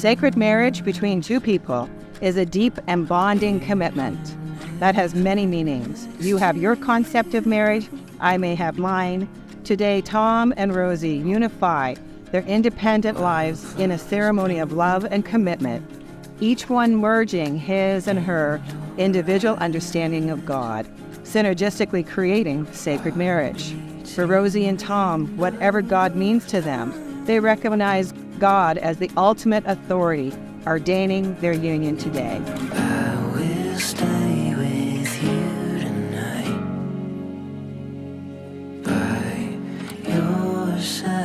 sacred marriage between two people is a deep and bonding commitment that has many meanings. You have your concept of marriage, I may have mine. Today, Tom and Rosie unify their independent lives in a ceremony of love and commitment, each one merging his and her individual understanding of God, synergistically creating sacred marriage. For Rosie and Tom, whatever God means to them, they recognize God as the ultimate authority, ordaining their union today. I will stay with you tonight, by your side.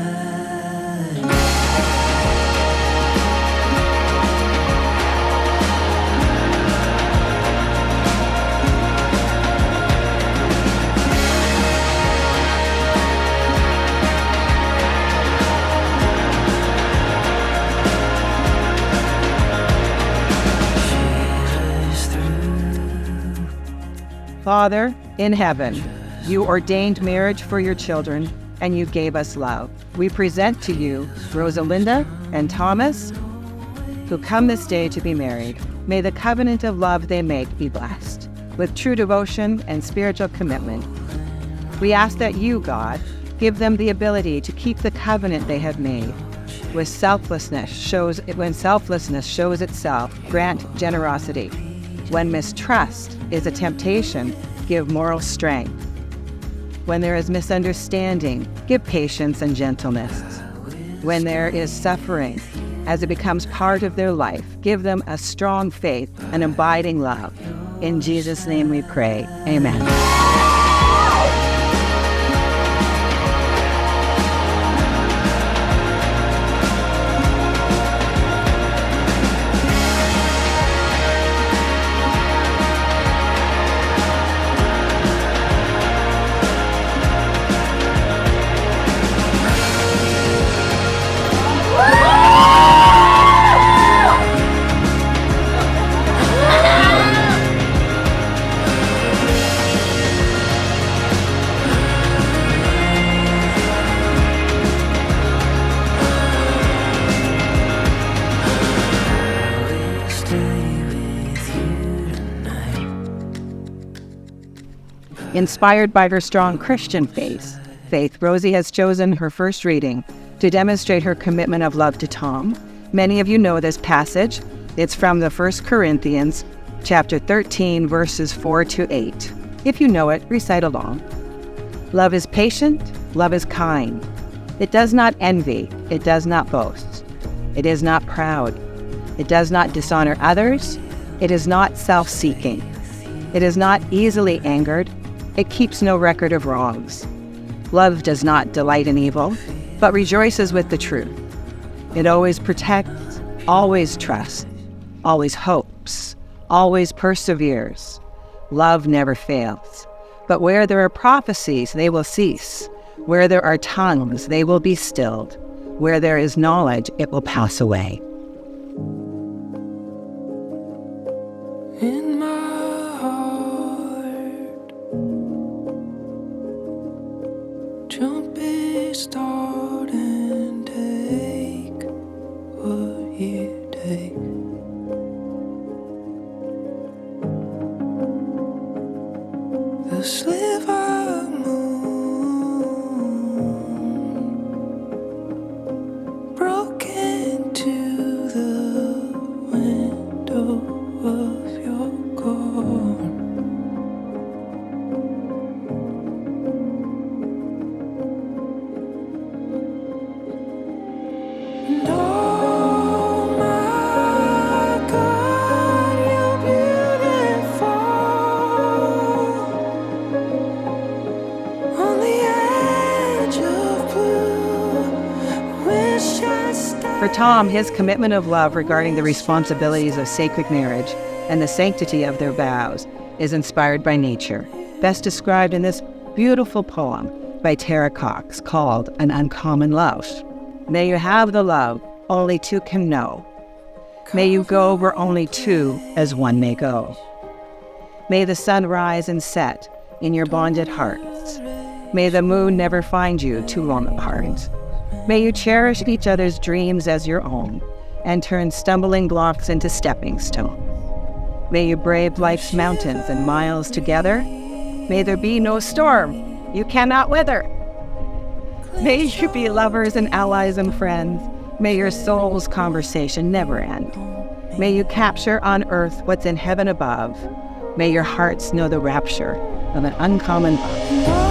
Father in heaven, you ordained marriage for your children, and you gave us love. We present to you Rosalinda and Thomas, who come this day to be married. May the covenant of love they make be blessed with true devotion and spiritual commitment. We ask that you, God, give them the ability to keep the covenant they have made. When selflessness shows itself, grant generosity. When mistrust is a temptation, give moral strength. When there is misunderstanding, give patience and gentleness. When there is suffering, as it becomes part of their life, give them a strong faith and abiding love. In Jesus' name we pray. Amen. Inspired by her strong Christian faith, Rosie has chosen her first reading to demonstrate her commitment of love to Tom. Many of you know this passage. It's from the 1 Corinthians, chapter 13, verses 4 to 8. If you know it, recite along. Love is patient, love is kind. It does not envy, it does not boast. It is not proud. It does not dishonor others. It is not self-seeking. It is not easily angered. It keeps no record of wrongs. Love does not delight in evil, but rejoices with the truth. It always protects, always trusts, always hopes, always perseveres. Love never fails. But where there are prophecies, they will cease. Where there are tongues, they will be stilled. Where there is knowledge, it will pass away. In my heart, jump a start and take what you take. The sliver moon broke into the window of your car. And oh my God, you're beautiful. On the edge of blue, wish I stayed. For Tom, his commitment of love regarding the responsibilities of sacred marriage and the sanctity of their vows is inspired by nature, best described in this beautiful poem by Tara Cox called An Uncommon Love. May you have the love only two can know. May you go where only two as one may go. May the sun rise and set in your bonded hearts. May the moon never find you too long apart. May you cherish each other's dreams as your own, and turn stumbling blocks into stepping stones. May you brave life's mountains and miles together. May there be no storm you cannot weather. May you be lovers and allies and friends. May your soul's conversation never end. May you capture on earth what's in heaven above. May your hearts know the rapture of an uncommon love.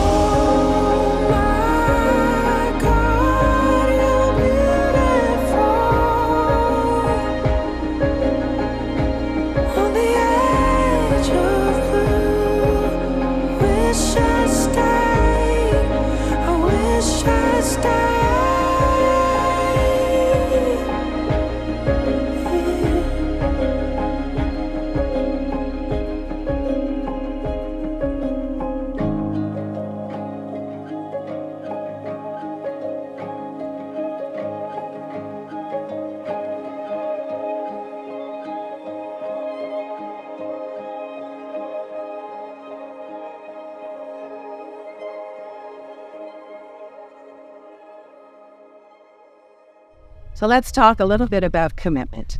So let's talk a little bit about commitment.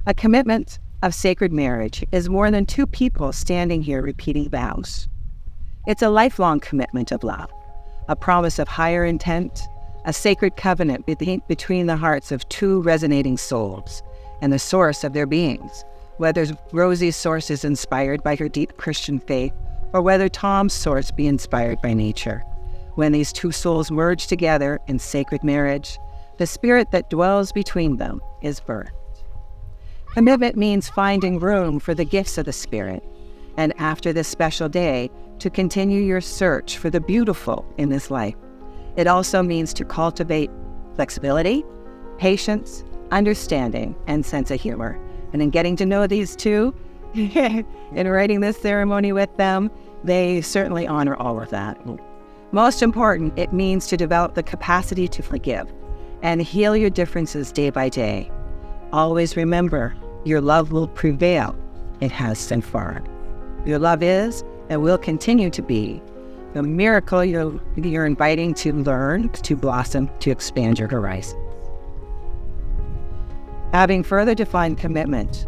A commitment of sacred marriage is more than two people standing here repeating vows. It's a lifelong commitment of love, a promise of higher intent, a sacred covenant between the hearts of two resonating souls and the source of their beings, whether Rosie's source is inspired by her deep Christian faith or whether Tom's source be inspired by nature. When these two souls merge together in sacred marriage, the spirit that dwells between them is birthed. Commitment means finding room for the gifts of the Spirit, and after this special day, to continue your search for the beautiful in this life. It also means to cultivate flexibility, patience, understanding, and sense of humor. And in getting to know these two, in writing this ceremony with them, they certainly honor all of that. Most important, it means to develop the capacity to forgive and heal your differences day by day. Always remember, your love will prevail. It has so far. Your love is and will continue to be the miracle you're inviting to learn, to blossom, to expand your horizons. Having further defined commitment,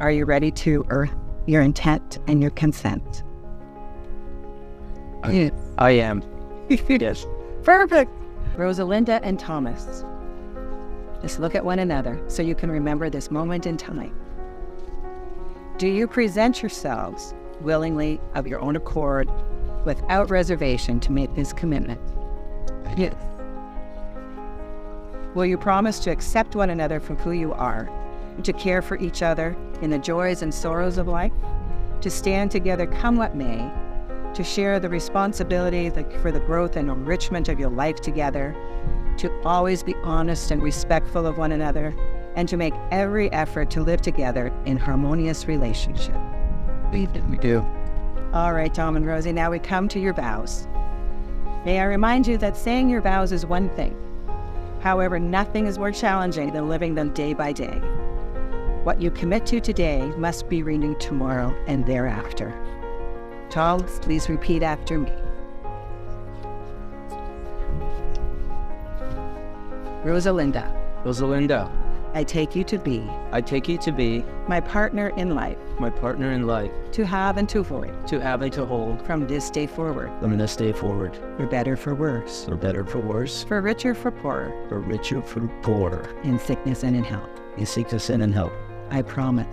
are you ready to earth your intent and your consent? I am. Yes. Perfect. Rosalinda and Thomas, just look at one another so you can remember this moment in time. Do you present yourselves willingly, of your own accord, without reservation, to make this commitment? Yes. Will you promise to accept one another for who you are, and to care for each other in the joys and sorrows of life, to stand together come what may, to share the responsibility for the growth and enrichment of your life together, to always be honest and respectful of one another, and to make every effort to live together in harmonious relationship? We do. All right, Tom and Rosie, now we come to your vows. May I remind you that saying your vows is one thing. However, nothing is more challenging than living them day by day. What you commit to today must be renewed tomorrow and thereafter. Tom, please repeat after me. Rosalinda, Rosalinda, I take you to be I take you to be my partner in life, my partner in life, to have and to avoid, to have and to hold, from this day forward, from this day forward, for better, for worse, for better, for worse, for richer, for poorer, for richer, for poorer, in sickness and in health. in sickness and in health. I promise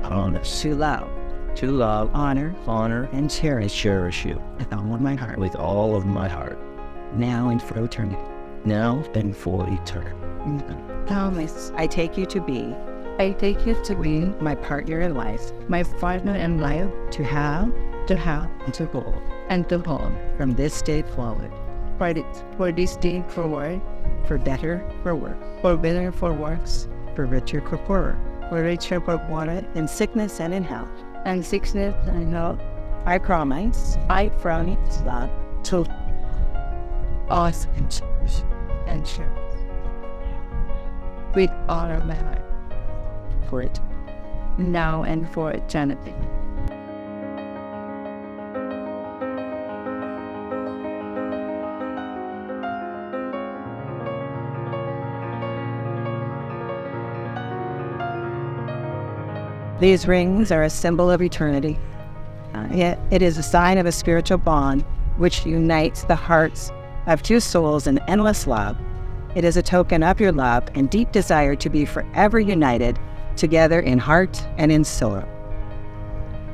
Promise to love, to love, honor, honor, and and cherish cherish you with all of my heart, with all of my heart, now and for eternity. now and for eternity. Thomas, I take you to be my partner in life, to have and to hold, from this day forward, for better, for worse, for richer, for poorer, in sickness and in health. I promise love To us and cherish with all of my heart, for it. now and for eternity. These rings are a symbol of eternity. It is a sign of a spiritual bond which unites the hearts of two souls in endless love. It is a token of your love and deep desire to be forever united together in heart and in soul.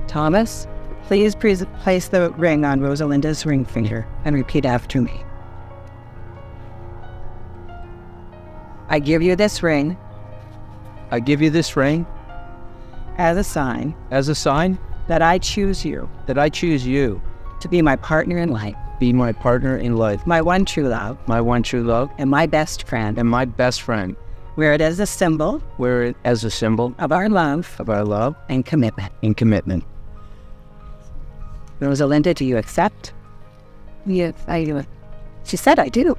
Thomas, please place the ring on Rosalinda's ring finger and repeat after me. I give you this ring. I give you this ring As a sign. as a sign That I choose you. that I choose you To be my partner in life. be my partner in life, My one true love. my one true love, And my best friend. and my best friend. Wear it as a symbol Wear it as a symbol of our love of our love and commitment. and commitment. Rosalinda, do you accept? Yes, I do. She said I do.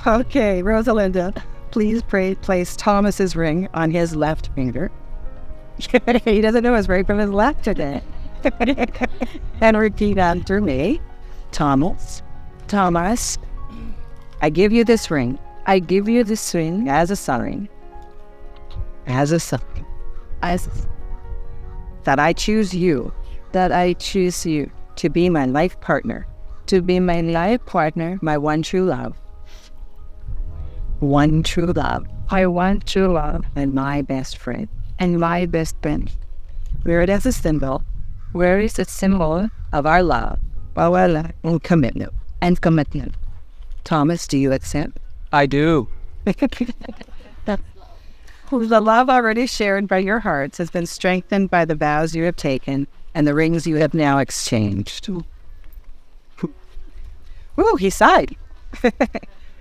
Okay, Rosalinda, please place Thomas's ring on his left finger. He doesn't know his right from his left today. And repeat after me. Thomas, I give you this ring. I give you this ring as a sign. As a sign. That I choose you. That I choose you. To be my life partner. To be my life partner. My one true love. One true love. My one true love. And my best friend. And my best friend. Wear it as a symbol. Where is a symbol of our love. And commitment. And commitment. Thomas, do you accept? I do. The love already shared by your hearts has been strengthened by the vows you have taken and the rings you have now exchanged. Ooh, he sighed.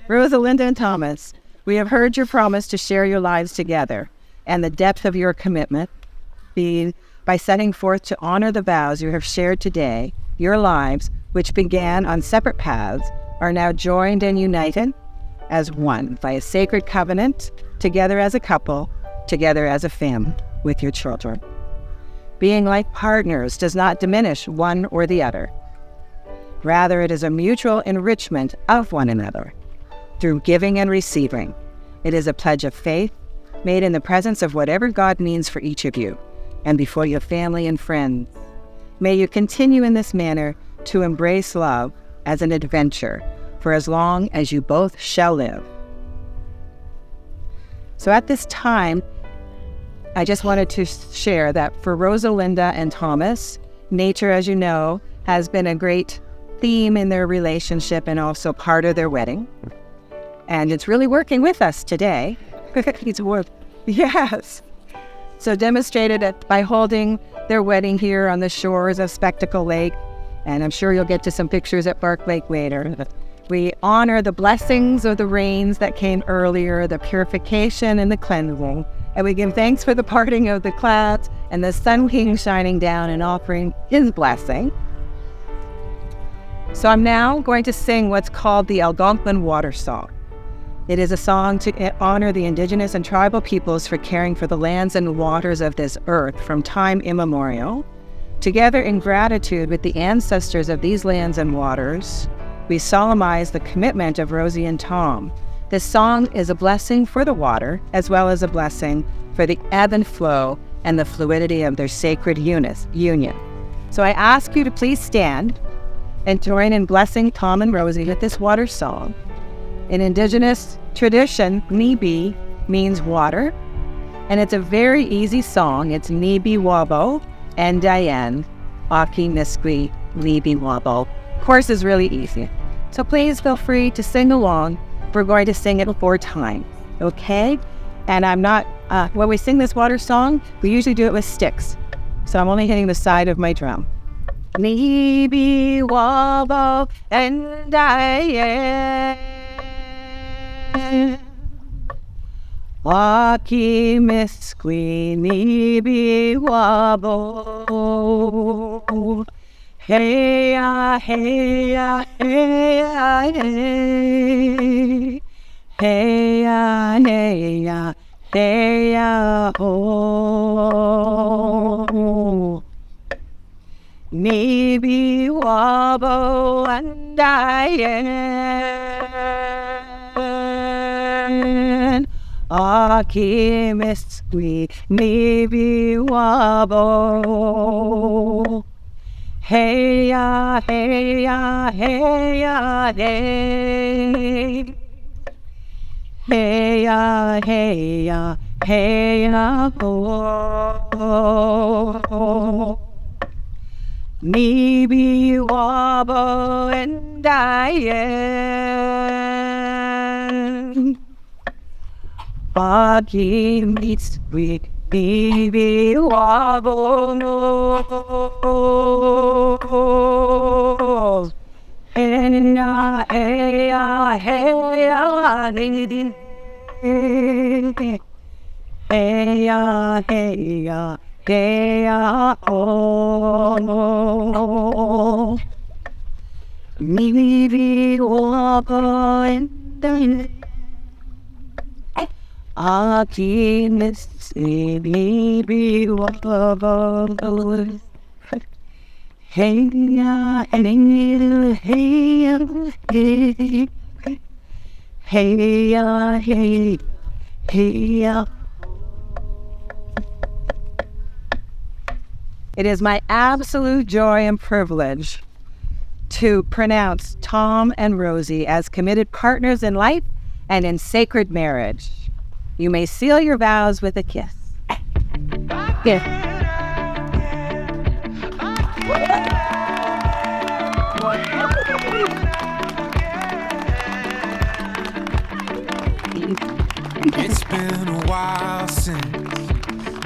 Rosalinda and Thomas, we have heard your promise to share your lives together and the depth of your commitment. By setting forth to honor the vows you have shared today, your lives, which began on separate paths, are now joined and united as one by a sacred covenant, together as a couple, together as a family, with your children. Being like partners does not diminish one or the other. Rather, it is a mutual enrichment of one another through giving and receiving. It is a pledge of faith made in the presence of whatever God means for each of you and before your family and friends. May you continue in this manner to embrace love as an adventure for as long as you both shall live. So at this time, I just wanted to share that for Rosalinda and Thomas, nature, as you know, has been a great theme in their relationship and also part of their wedding. And it's really working with us today. It's work. Yes. So demonstrated it by holding their wedding here on the shores of Spectacle Lake. And I'm sure you'll get to some pictures at Bark Lake later. We honor the blessings of the rains that came earlier, the purification and the cleansing. And we give thanks for the parting of the clouds and the sun king shining down and offering his blessing. So I'm now going to sing what's called the Algonquin Water Song. It is a song to honor the indigenous and tribal peoples for caring for the lands and waters of this earth from time immemorial. Together in gratitude with the ancestors of these lands and waters, we solemnize the commitment of Rosie and Tom. This song is a blessing for the water, as well as a blessing for the ebb and flow and the fluidity of their sacred union. So I ask you to please stand and join in blessing Tom and Rosie with this water song. In Indigenous tradition, Nibi means water, and it's a very easy song. It's Nibi Wabo and Diane, Aki Niskwi, Nibi Wabo. Course is really easy. So please feel free to sing along. We're going to sing it 4 times, okay? And I'm not, when we sing this water song, we usually do it with sticks. So I'm only hitting the side of my drum. Nibi Wabo and Diane, Waki Miskwi Nibi Wabo. Hey ya, hey ya, hey ya, hey. Hey ya, hey ya, hey ya, oh. Nibi Wabo and Diane, Alchemistry, maybe wobble. Hey ya, hey ya, hey ya, hey. Hey ya, hey ya, hey ya, oh. Maybe wobble and I am. Foggy meets sweet, baby wobble, no. Hey ya, hey ya, hey ya, hey. Hey ya, hey ya, hey ya, oh. Maybe wobble and I Alchemistry, maybe wobble. Hey ya, hey ya, hey ya, hey. Hey ya, hey, hey ya. It is my absolute joy and privilege to pronounce Tom and Rosie as committed partners in life and in sacred marriage. You may seal your vows with a kiss. Kiss. It's been a while since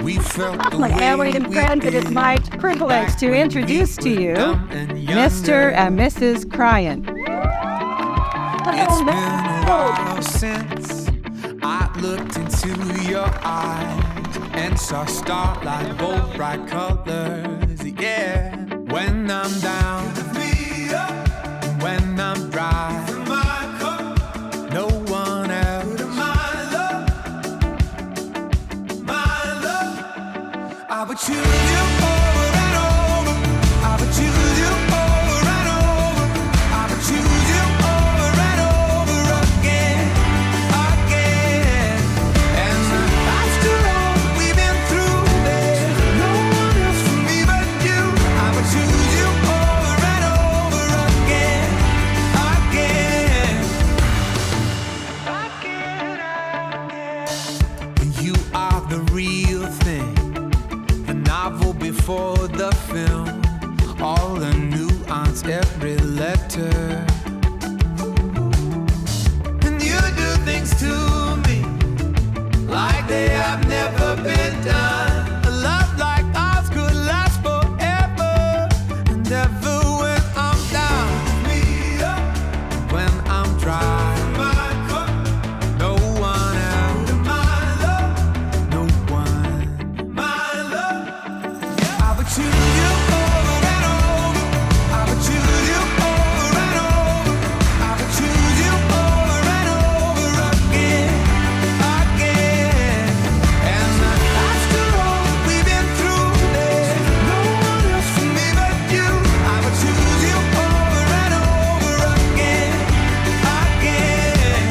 we felt the My way family and we friends, it is did my privilege to introduce to you Mr. and Mrs. Cryan. It's been a while since I looked into your eyes and saw starlight, bold bright colors. Yeah, when I'm down, when I'm dry, no one else. I would choose you over and over. I would choose you over and over. I would choose you over and over again, again. And after all we've been through, there's no one else for me but you. I would choose you over and over again, again. You are the real thing, novel before the film, all the nuance, every letter. And you do things to me like they have never been done. A love like ours could last forever and ever. When I'm down, when I'm dry, no one else, no one. I would choose you over and over. I would choose you over and over. I would choose you over and over again, again. And after all we've been through, there's no one else for me but you. I would choose you over and over again, again.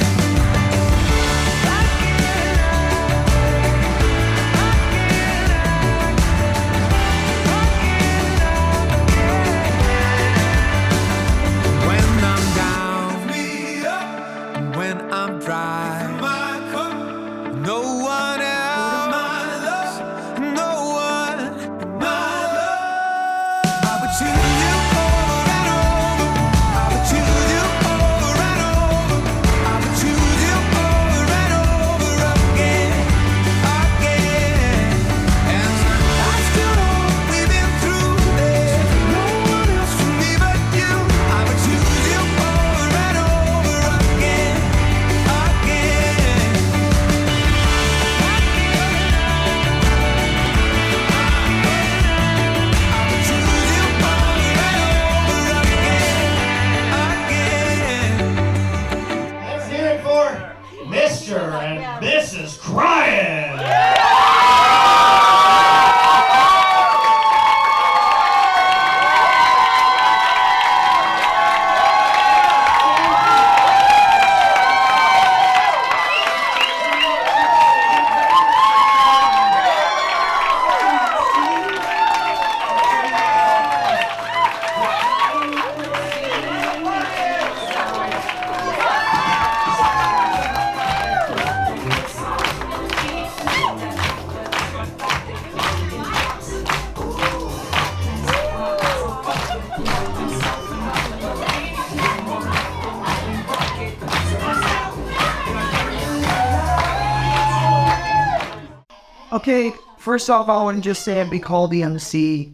Okay, first off, I want to just say I'd be called the MC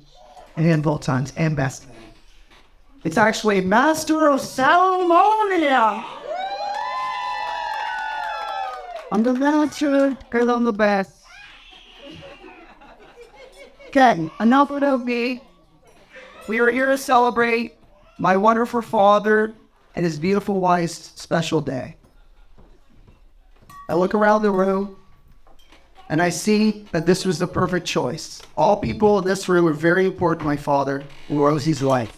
a handful of times and best. It's actually Master of Ceremony. I'm the master because I'm the best. Okay, enough of me. We are here to celebrate my wonderful father and his beautiful wife's special day. I look around the room and I see that this was the perfect choice. All people in this room are very important to my father and Rosie's life.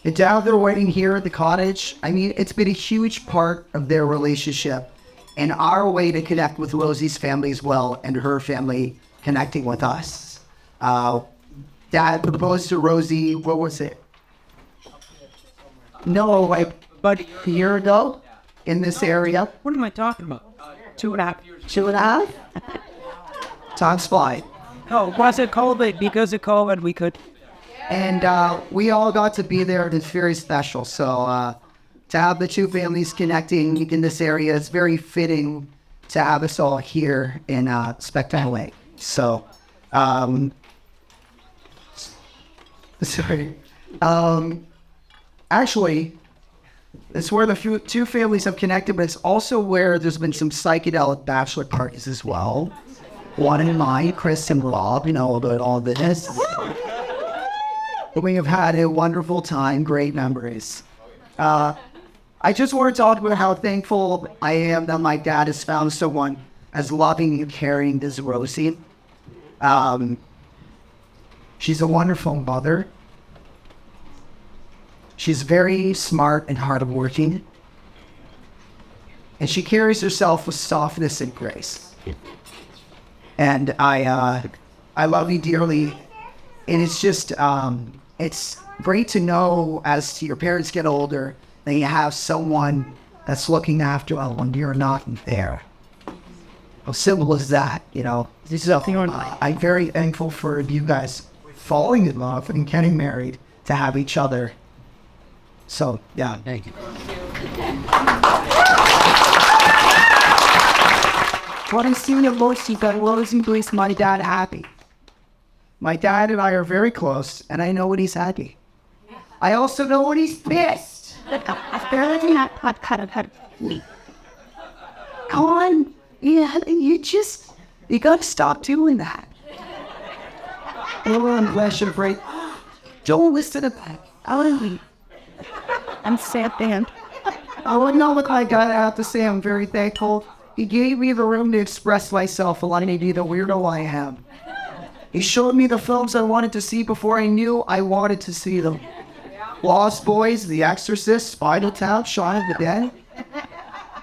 And now they're waiting here at the cottage. I mean, it's been a huge part of their relationship and our way to connect with Rosie's family as well, and her family connecting with us. Dad proposed to Rosie, what was it? No, like about a year ago in this area. What am I talking about? 2.5 years. 2.5? Time's flying. Oh, was it COVID? Because of COVID, we could. And we all got to be there, and it's very special. So to have the two families connecting in this area, it's very fitting to have us all here in Spectacle Lake. So, sorry. Actually, it's where the two families have connected, but it's also where there's been some psychedelic bachelor parties as well. One in mine, Chris and Rob, you know about all this. We have had a wonderful time, great memories. I just want to talk about how thankful I am that my dad has found someone as loving and caring as Rosie. She's a wonderful mother. She's very smart and hardworking. And she carries herself with softness and grace. And I love you dearly. And it's just, it's great to know as your parents get older that you have someone that's looking after them when you're not there. How simple is that, you know? I'm very thankful for you guys falling in love and getting married to have each other. So, yeah. Thank you. What I see the most is that Rosie makes my dad happy. My dad and I are very close, and I know when he's happy. I also know when he's pissed. Apparently not Come on, yeah, you gotta stop doing that. I'm bless your break. Don't listen to that. I'm sad, man. I wouldn't know what I gotta have to say. I'm very thankful. He gave me the room to express myself, letting me be the weirdo I am. He showed me the films I wanted to see before I knew I wanted to see them. Lost Boys, The Exorcist, Spinal Tap, Shaun of the Dead.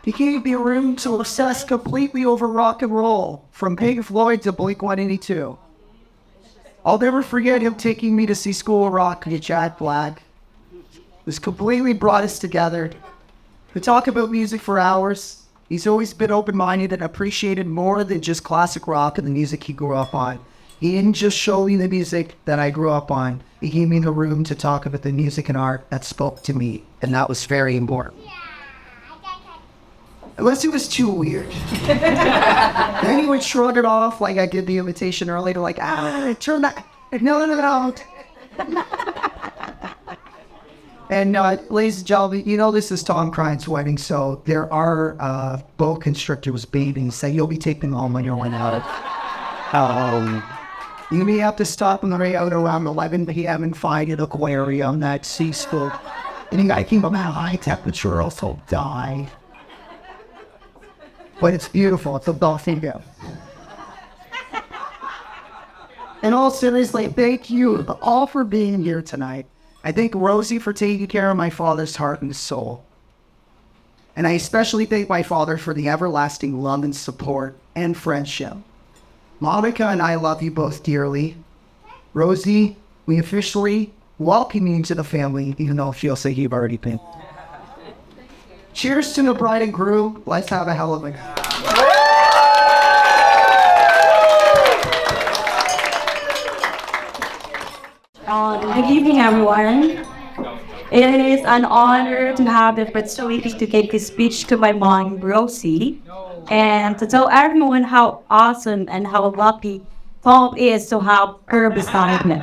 He gave me a room to obsess completely over rock and roll, from Pink Floyd to Blink-182. I'll never forget him taking me to see School of Rock with Jack Black. This completely brought us together. To talk about music for hours. He's always been open-minded and appreciated more than just classic rock and the music he grew up on. He didn't just show me the music that I grew up on. He gave me the room to talk about the music and art that spoke to me, and that was very important. Unless it was too weird. Then he would shrug it off like I did the invitation earlier, like, turn that, no. And ladies and gentlemen, you know this is Tom Crine's wedding, so there are boa constrictors babies, so you'll be taking them home when you're one out. You may have to stop on the way out around 11 p.m. and find an aquarium that sees food. And you gotta keep them at high temperature or else they'll die. But it's beautiful, it's a dolphin go. In all seriously, thank you all for being here tonight. I thank Rosie for taking care of my father's heart and soul. And I especially thank my father for the everlasting love and support and friendship. Monica and I love you both dearly. Rosie, we officially welcome you into the family, even though it feels like you've already been. Cheers to the bride and groom. Let's have a hell of a... Good evening, everyone. It is an honor to have the opportunity to give this speech to my mom, Rosie. and to tell everyone how awesome and how lucky Tom is to have her beside him.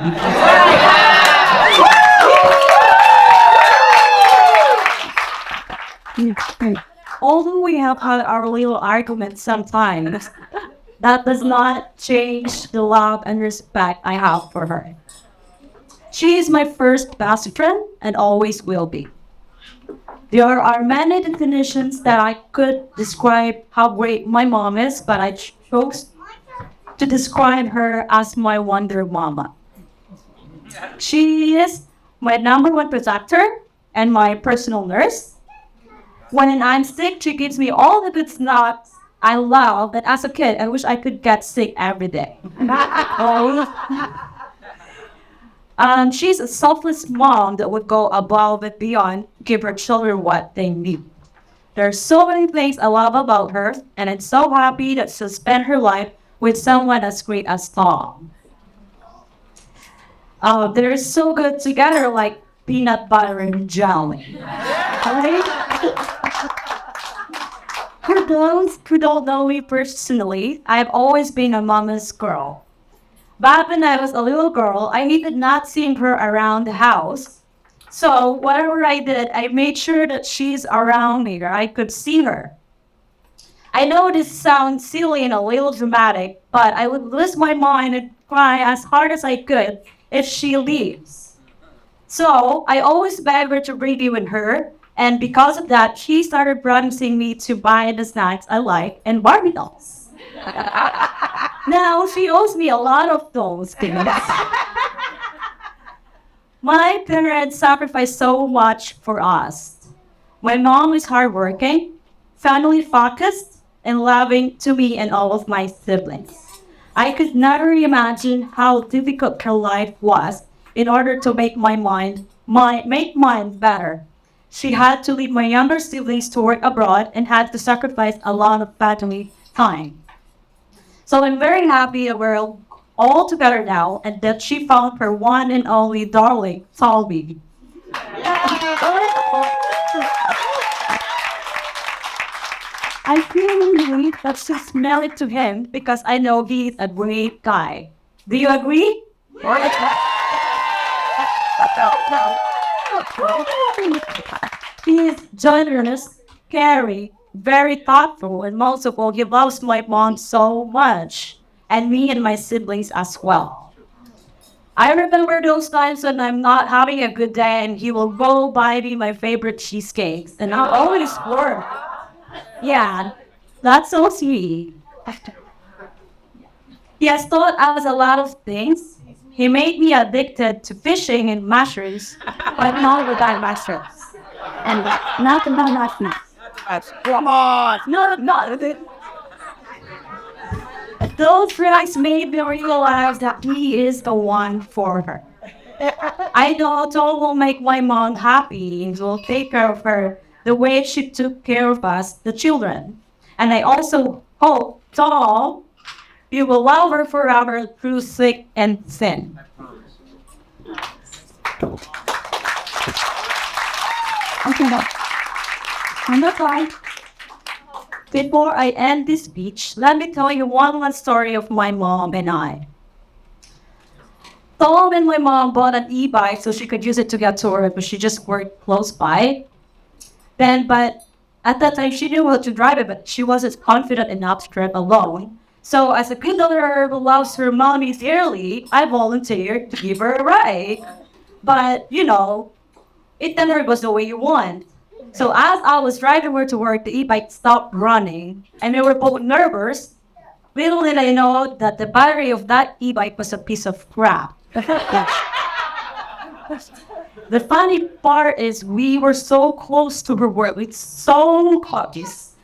Although we have had our little arguments sometimes, that does not change the love and respect I have for her. She is my first best friend and always will be. There are many definitions that I could describe how great my mom is, but I chose to describe her as my Wonder Mama. She is my number one protector and my personal nurse. When I'm sick, she gives me all the good snacks I love, and as a kid, I wish I could get sick every day. She's a selfless mom that would go above and beyond to give her children what they need. There are so many things I love about her, and I'm so happy that she'll spend her life with someone as great as Tom. They're so good together, like peanut butter and jelly. For those who don't know me personally, I've always been a mama's girl. Back when I was a little girl, I hated not seeing her around the house. So whatever I did, I made sure that she's around me or I could see her. I know this sounds silly and a little dramatic, but I would lose my mind and cry as hard as I could if she leaves. So I always begged her to bring you with her, and because of that, she started promising me to buy the snacks I like and Barbie dolls. Now she owes me a lot of those things. My parents sacrificed so much for us. My mom is hardworking, family focused, and loving to me and all of my siblings. I could never imagine how difficult her life was in order to make mine better. She had to leave my younger siblings to work abroad and had to sacrifice a lot of family time. So I'm very happy that we're all together now and that she found her one and only darling, Salvi. I really believe that she's married to him because I know he's a great guy. Do you agree? He is generous, caring, very thoughtful, and most of all, he loves my mom so much, and me and my siblings as well. I remember those times when I'm not having a good day and he will go buy me my favorite cheesecakes, and I'll always work. Yeah, that's so sweet. He has taught us a lot of things. He made me addicted to fishing and mushrooms, but not with that mushrooms. And not. Come on! No. Those drugs made me realize that he is the one for her. I know Tom will make my mom happy and will take care of her the way she took care of us, the children. And I also hope, Tom, you will love her forever through thick and thin. Okay, now. I'm not right. Before I end this speech, let me tell you one last story of my mom and I. Tom and my mom bought an e-bike so she could use it to get to work, but she just worked close by. But at that time, she knew how to drive it, but she wasn't confident enough to drive alone. So as a good daughter who loves her mommy dearly, I volunteered to give her a ride. But, it never goes the way you want. So as I was driving her to work, the e-bike stopped running, and we were both nervous. Little did I know that the battery of that e-bike was a piece of crap. The funny part is we were so close to her work, with so close.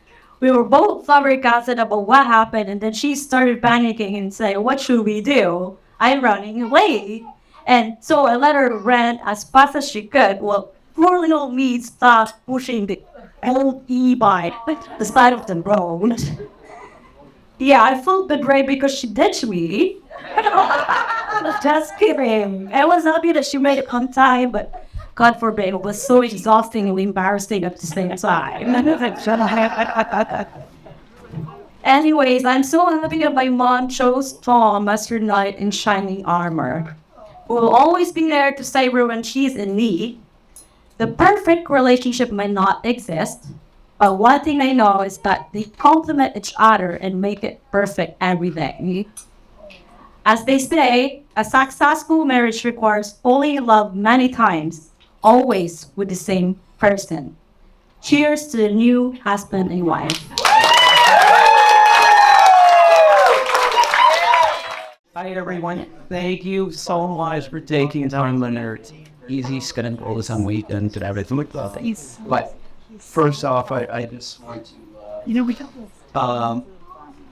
We were both flabbergasted about what happened, and then she started panicking and saying, "What should we do? I'm running away." And so I let her run as fast as she could. Well, poor little me stopped pushing the old e-bike the side of the road. Yeah, I felt betrayed because she ditched me. Just kidding. I was happy that she made it on time, but God forbid, it was so exhausting and embarrassing at the same time. Anyways, I'm so happy that my mom chose Tom as her knight in shining armor, who will always be there to save her when she's in need. The perfect relationship might not exist, but one thing I know is that they complement each other and make it perfect every day. As they say, a successful marriage requires falling in love many times, always with the same person. Cheers to the new husband and wife. Hi everyone. Thank you so much for taking time on our easy schedule this on weekend and everything like that. But first off, I just want to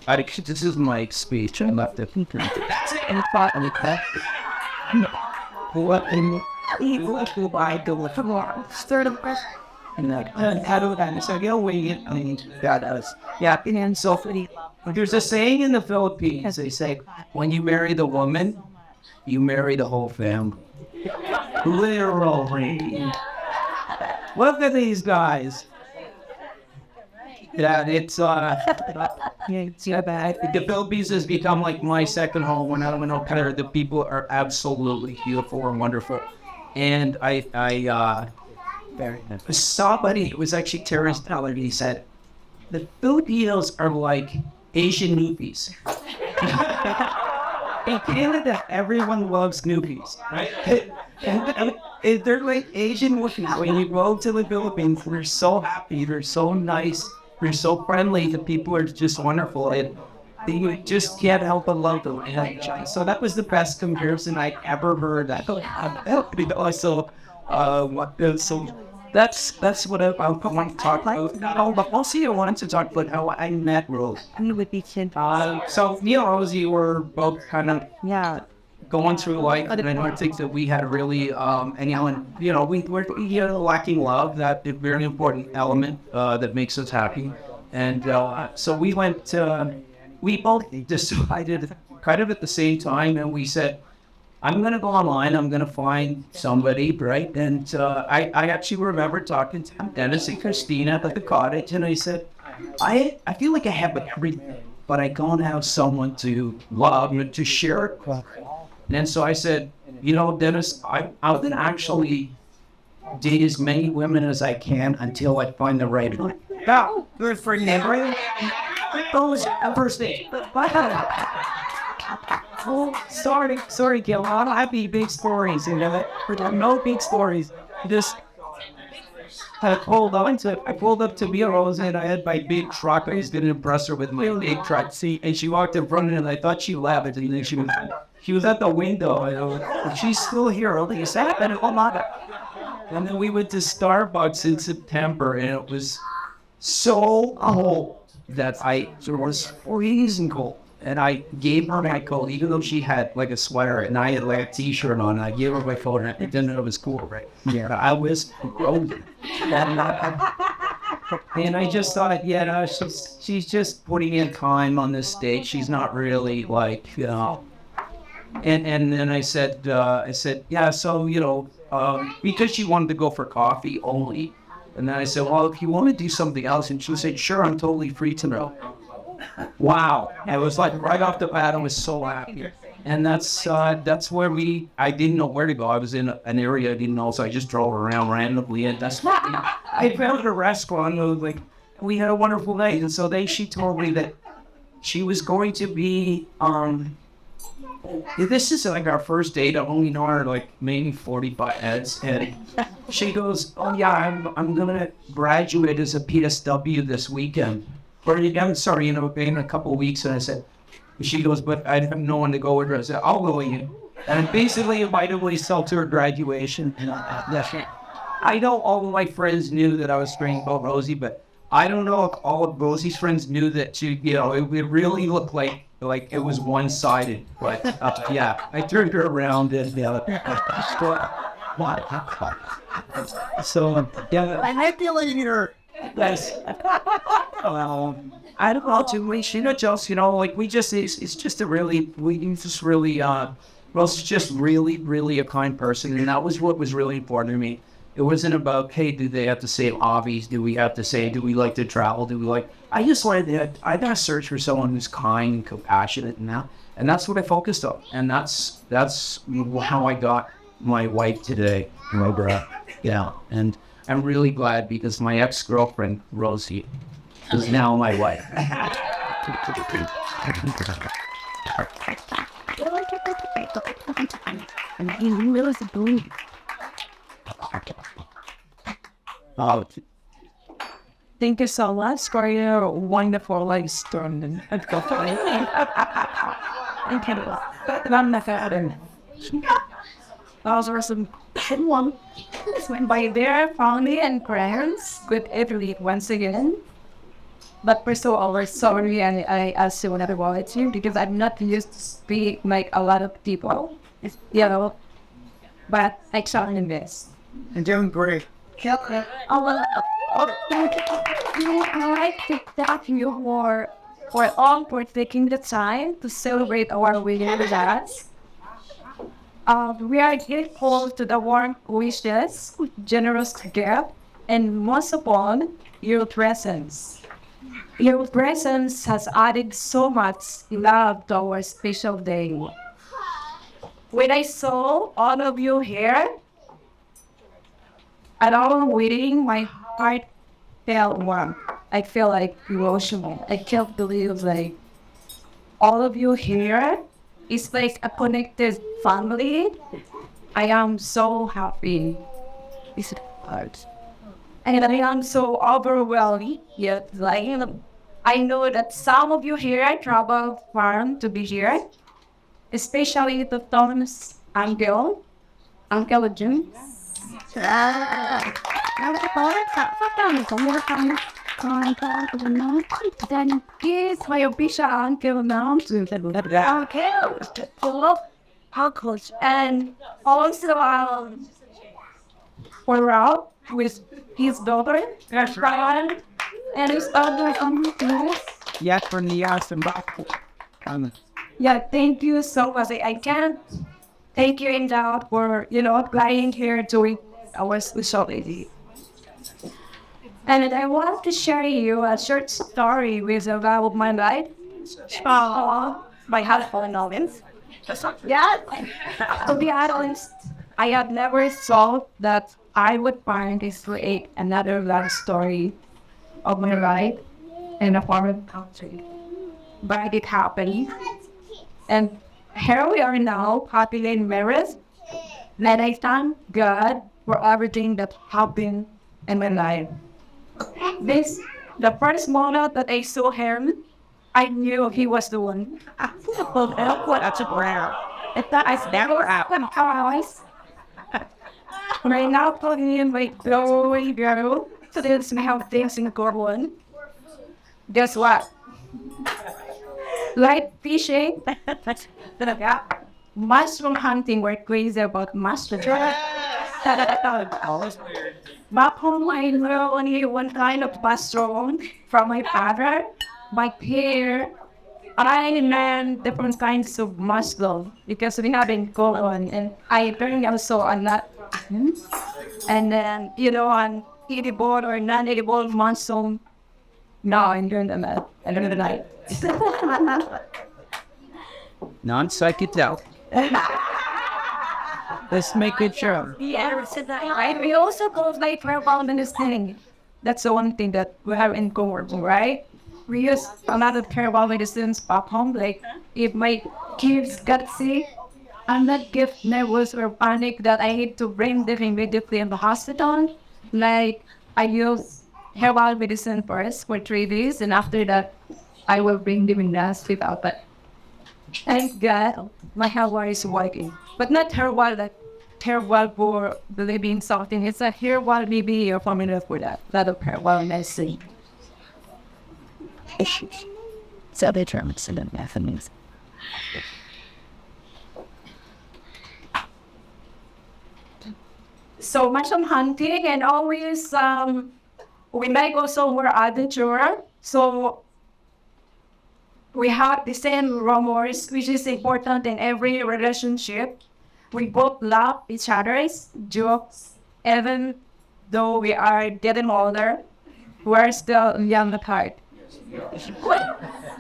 this is my speech. I left it. That's it. What I do with start of and how do that? So you'll wait and that is and so there's a saying in the Philippines. They say when you marry the woman, you marry the whole family. Literally. Look at these guys. Yeah, it's the Philippines has become like my second home. When I'm in Canada, the people are absolutely beautiful and wonderful. And I somebody, it was actually Terrence Teller, he said, the Filipinos are like Asian Noopies. In Canada, everyone loves Noopies, right? They're like Asian Noopies. When you go to the Philippines, they're so happy, they're so nice, they're so friendly, the people are just wonderful. And you just can't help but love them. So that was the best comparison I ever heard. So that's what I want to talk about. But mostly I wanted to talk about how I met Rose. So me and Rosie were both kind of going through life, and I don't think that we had really we were lacking love. That is a very important element that makes us happy. And so we went. We both decided kind of at the same time, and we said, I'm going to go online, I'm going to find somebody, right? And I actually remember talking to Dennis and Christina at the cottage, and I said, I feel like I have everything, but I don't have someone to love and to share it with. And so I said, Dennis, I'm going to actually date as many women as I can until I find the right one. Now, good for never. Those first date. Oh, sorry, Gil. I don't have any big stories, no big stories. Just I pulled up to be a Rose, and I had my big truck. I was going to impress her with my big truck seat, and she walked in front of it, and I thought she laughed, and then she was at the window. She's still here. Only is that? And then we went to Starbucks in September, and it was so cold that it was freezing cold. And I gave her my coat, even though she had like a sweater and I had like a t-shirt on. And I gave her my coat, and I didn't know it was cool, right? Yeah, I was frozen. And I just thought, she's just putting in time on this stage. She's not really like, And then I said, so because she wanted to go for coffee only. And then I said, well, if you want to do something else, and she said, sure, I'm totally free tomorrow. Wow. I was like right off the bat, I was so happy. And that's where I didn't know where to go. I was in an area I didn't know, so I just drove around randomly, and that's I found a restaurant, and we had a wonderful night. And so she told me that she was going to be this is like our first date. I've only known her like maybe 45 heads, and she goes, oh yeah, I'm gonna graduate as a PSW this weekend. I'm sorry, in a couple of weeks. And I said, she goes, but I have no one to go with her. I said, I'll go with you. And basically invited myself to her graduation. And I know all of my friends knew that I was praying about Rosie, but I don't know if all of Rosie's friends knew that it really looked like it was one-sided. But I turned her around and so I feel like you're. Yes. I don't know too much. Rose's just really, really a kind person, and that was what was really important to me. It wasn't about, hey, do they have the same hobbies? Do we have to say, do we like to travel? Do we like? I just wanted to. I gotta search for someone who's kind and compassionate, and that's what I focused on, and that's how I got my wife today, Robert. Yeah, and I'm really glad because my ex-girlfriend Rosie is now my wife. Oh, Thank you so much for your wonderful life story. Thank you. Those were some good ones. By their family and friends, good every once again. But first of all, we're sorry, and I asked you another about you because I'm not used to speak like a lot of people, you know. But I try my best. And doing great. I think that you for all for taking the time to celebrate our wedding with us. We are grateful to the warm wishes, generous gift, and most of all, your presence. Your presence has added so much love to our special day. When I saw all of you here at our wedding, my heart felt warm. I feel like emotional. I can't believe like all of you here is like a connected family. I am so happy. It's hard. And I am so overwhelmed yet like I know that some of you here travel far to be here, especially the Thomas Uncle Jim. Then here's my official uncle now. Uncle, and also for Rob with his daughter, Ryan, and his other uncle. Yes, for Nias and back. Yeah, thank you so much. I can't thank you enough for, applying here doing our specialty. And I want to share you a short story with about my life. My husband Owens. Yeah. To be honest, I have never thought that I would find this create another love story of my life in a foreign country. But it happened. And here we are now, happily married. And I thank God for everything that happened in my life. The first moment that I saw him, I knew he was the one. That's a prayer. I never out. Right now, putting in my glory girl, so there's my house dancing a good one. Guess what? Light fishing, mushroom hunting. We're crazy about mushrooms. Back home, I learned only one kind of mushroom from my father. My peer, I learned different kinds of mushroom because we haven't gone on, and I learned also on that. And then, on edible or non-edible mushroom. No, I'm doing them at the end of the night. non-psychedelic. Let's make it sure. Yeah, right. We also go like for understanding. That's the one thing that we have in common, right? We use a lot of herbal medicines back home. Like if my kids got sick, I'm not get nervous or panic that I need to bring them immediately in the hospital. Like I use herbal medicine first for 3 days, and after that, I will bring them in the hospital. But thank God, my herbal is working. But not herbal like herbal for believing something. It's a herbal maybe you're familiar with that. That of herbal medicine. So they try to them Japanese. So much on hunting and always we like also more adventure. So we have the same rumors, which is important in every relationship. We both love each other's jokes, even though we are getting older, we're still young at heart.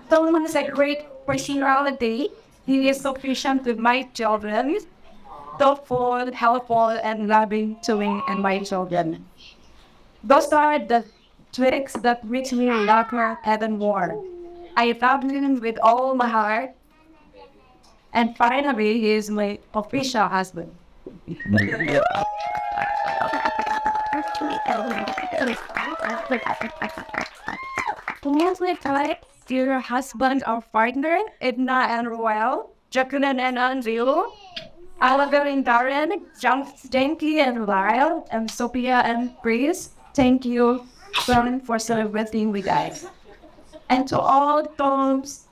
Tom has a great personality. He is sufficient with my children, thoughtful, helpful, and loving to me and my children. Those are the tricks that makes me love her even more. I love him with all my heart. And finally, he is my official husband. Mostly type, dear husband or partner, Edna and Roel, Jacqueline and Andrew, Oliver and Darren, John, Stanky and Lyle, and Sophia and Chris. Thank you, Son, for celebrating with us. And to all Tom's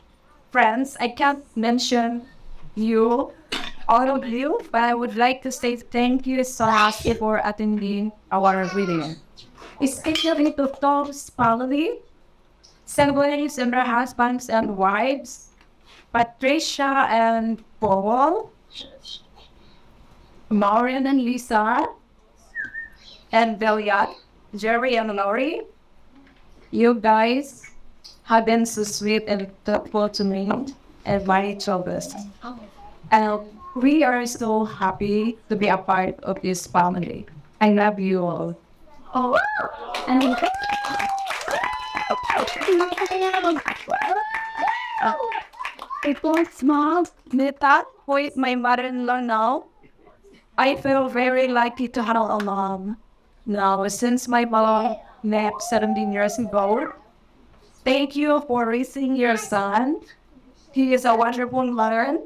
friends, I can't mention you, all of you, but I would like to say thank you so much for attending our reading. Especially to Tom's family, siblings and their husbands and wives, Patricia and Paul, Maureen and Lisa, and Delia, Jerry and Lori. You guys have been so sweet and thoughtful to me and my children. And we are so happy to be a part of this family. I love you all. Oh, and it was small, Nita, who is my mother-in-law now. I feel very lucky to have a mom now since my mom left 17 years ago. Thank you for raising your son. He is a wonderful mother.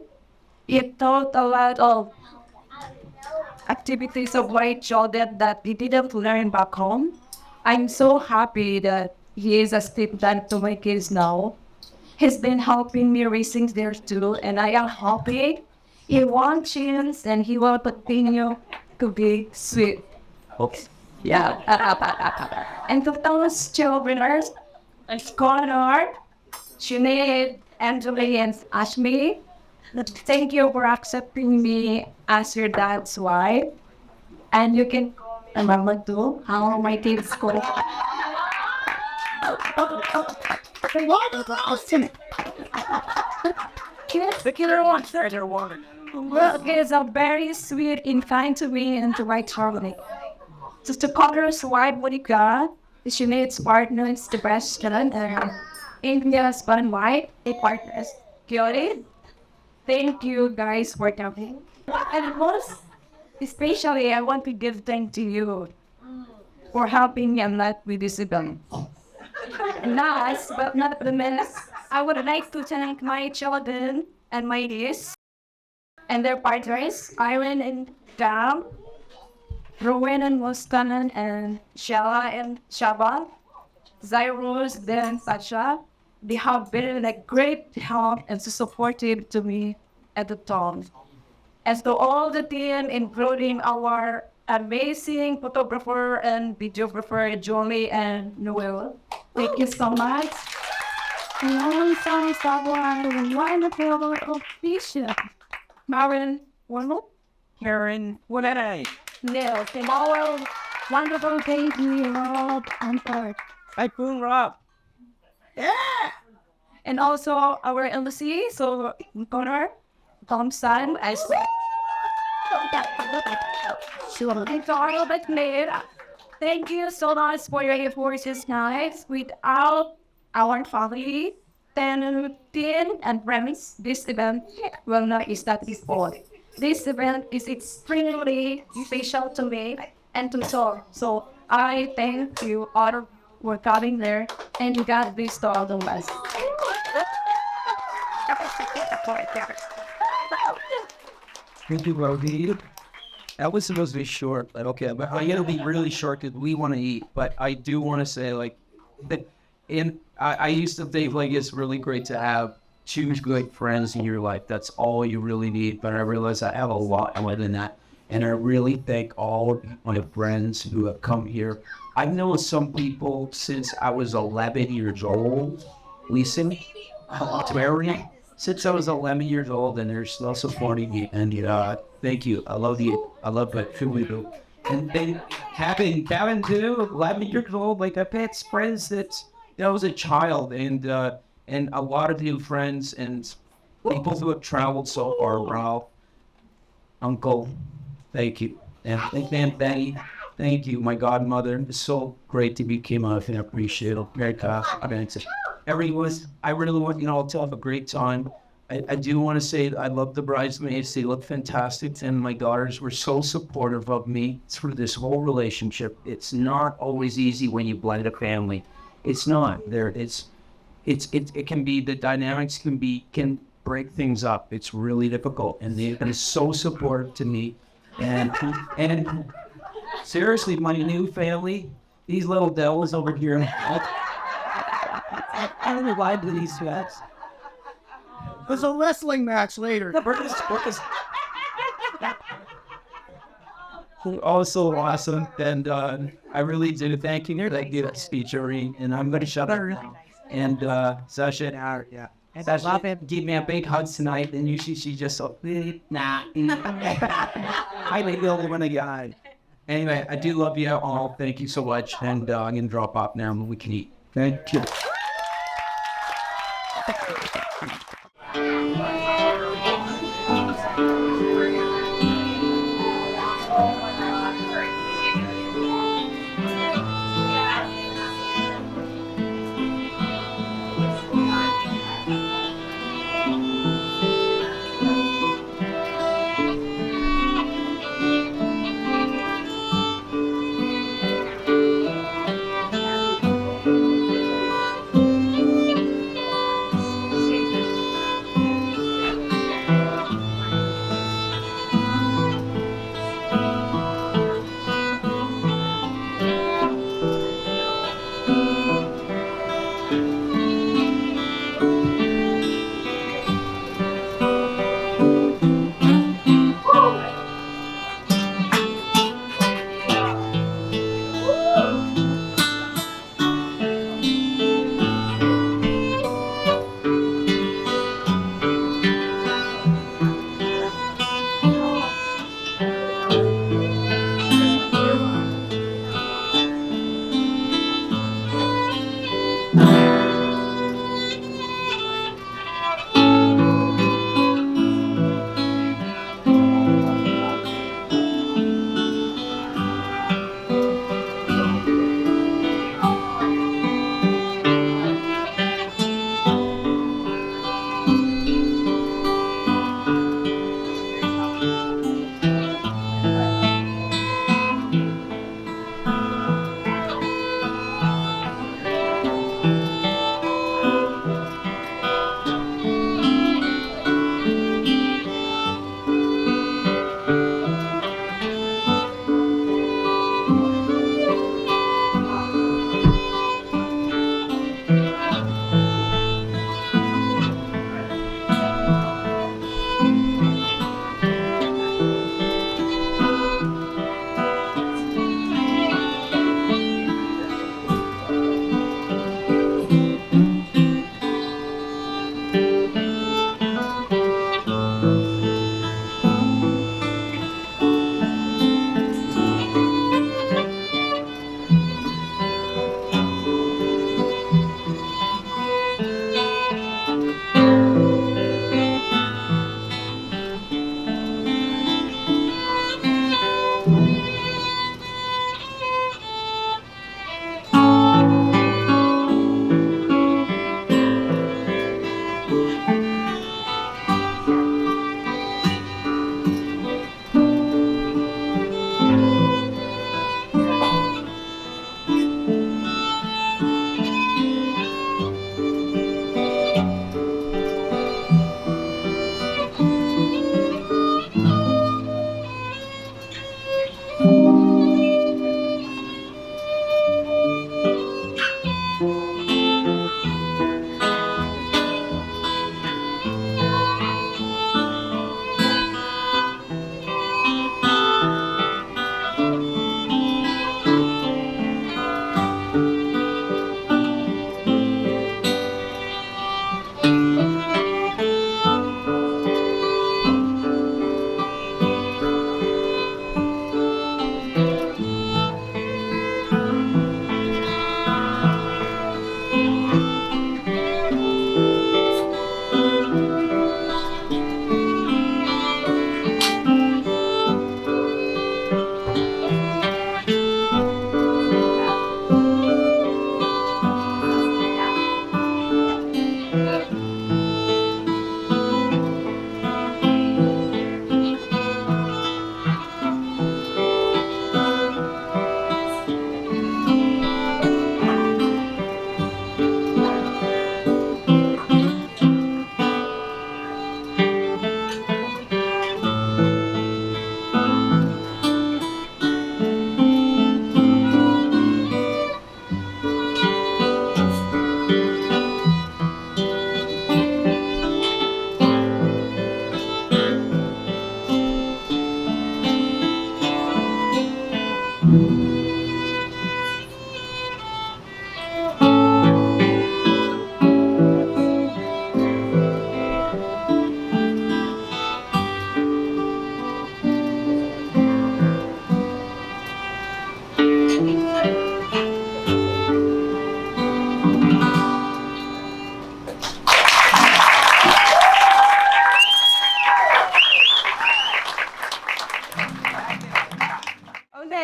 He taught a lot of activities of my children that he didn't learn back home. I'm so happy that he is a stepdad to my kids now. He's been helping me raising theirs too, and I am happy. He wants chance and he will continue to be sweet. Oops. Yeah. And to those children, Connor, Sinead, Anjali, and Ashmi, thank you for accepting me as your dad's wife. And you can remember too how my kids go. The killer wants their water. Well, he is a very sweet and kind to me and to my family. Just to Connor's wife, Monica, Sinead's partner is Sebastian, and India's husband, wife, a partner, Kyori. Thank you guys for coming. And most especially, I want to give thanks to you for helping me a lot with this event. Last but not the least, I would like to thank my children and my niece and their partners, Iron and Dam, Rowan and Muskan and Shella and Shaba, Zyrus, and Sasha. They have been a great help and so supportive to me at the time. As to all the team, including our amazing photographer and videographer, Jolie and Noel. Thank you so much. Alongside someone wonderful official. Marin, Karen, what are they? Neil, tomorrow, wonderful thank you, Rob, and Art. Hi, Boom Rob. And also our embassy, so Connor, Tom's son, as well. And to all but Claire, thank you so much for your efforts this night. Without our family, then and friends, this event will not be that before. This event is extremely special to me and to Thor. So I thank you all for coming there, and you got this to all of us. Thank you, Rosie. That was supposed to be short, but okay. But I'm gonna be really short because we want to eat. But I do want to say, like, that. I used to think like it's really great to have two good friends in your life. That's all you really need. But I realize I have a lot more than that. And I really thank all of my friends who have come here. I've known some people since I was 11 years old. Listen, since I was 11 years old, and they're still supporting me. And thank you. I love you. I love it. Truly do. And then Kevin too, 11 years old. Like I've had friends that was a child, and a lot of new friends and people who have traveled so far. Ralph, Uncle, thank you, and Aunt Betty, thank you. My godmother, it's so great to be came out and appreciate it. Very tough. I mean, I really want you all to have a great time. I do want to say I love the bridesmaids. They look fantastic, and my daughters were so supportive of me through this whole relationship. It's not always easy when you blend a family. It's not. It can be, the dynamics can break things up. It's really difficult, and they've been so supportive to me. And seriously, my new family, these little devils over here. I don't know why do these guys. There's a wrestling match later. Also awesome, and I really do thank you. Thank you, that speech, Irene, and I'm going to shut up now. And Sasha, Yeah. and Sasha gave me a big hug tonight, and usually she just nah. I may be the one guy. Anyway, I do love you all. Thank you so much, and I'm going to drop off now, and we can eat. Thank you.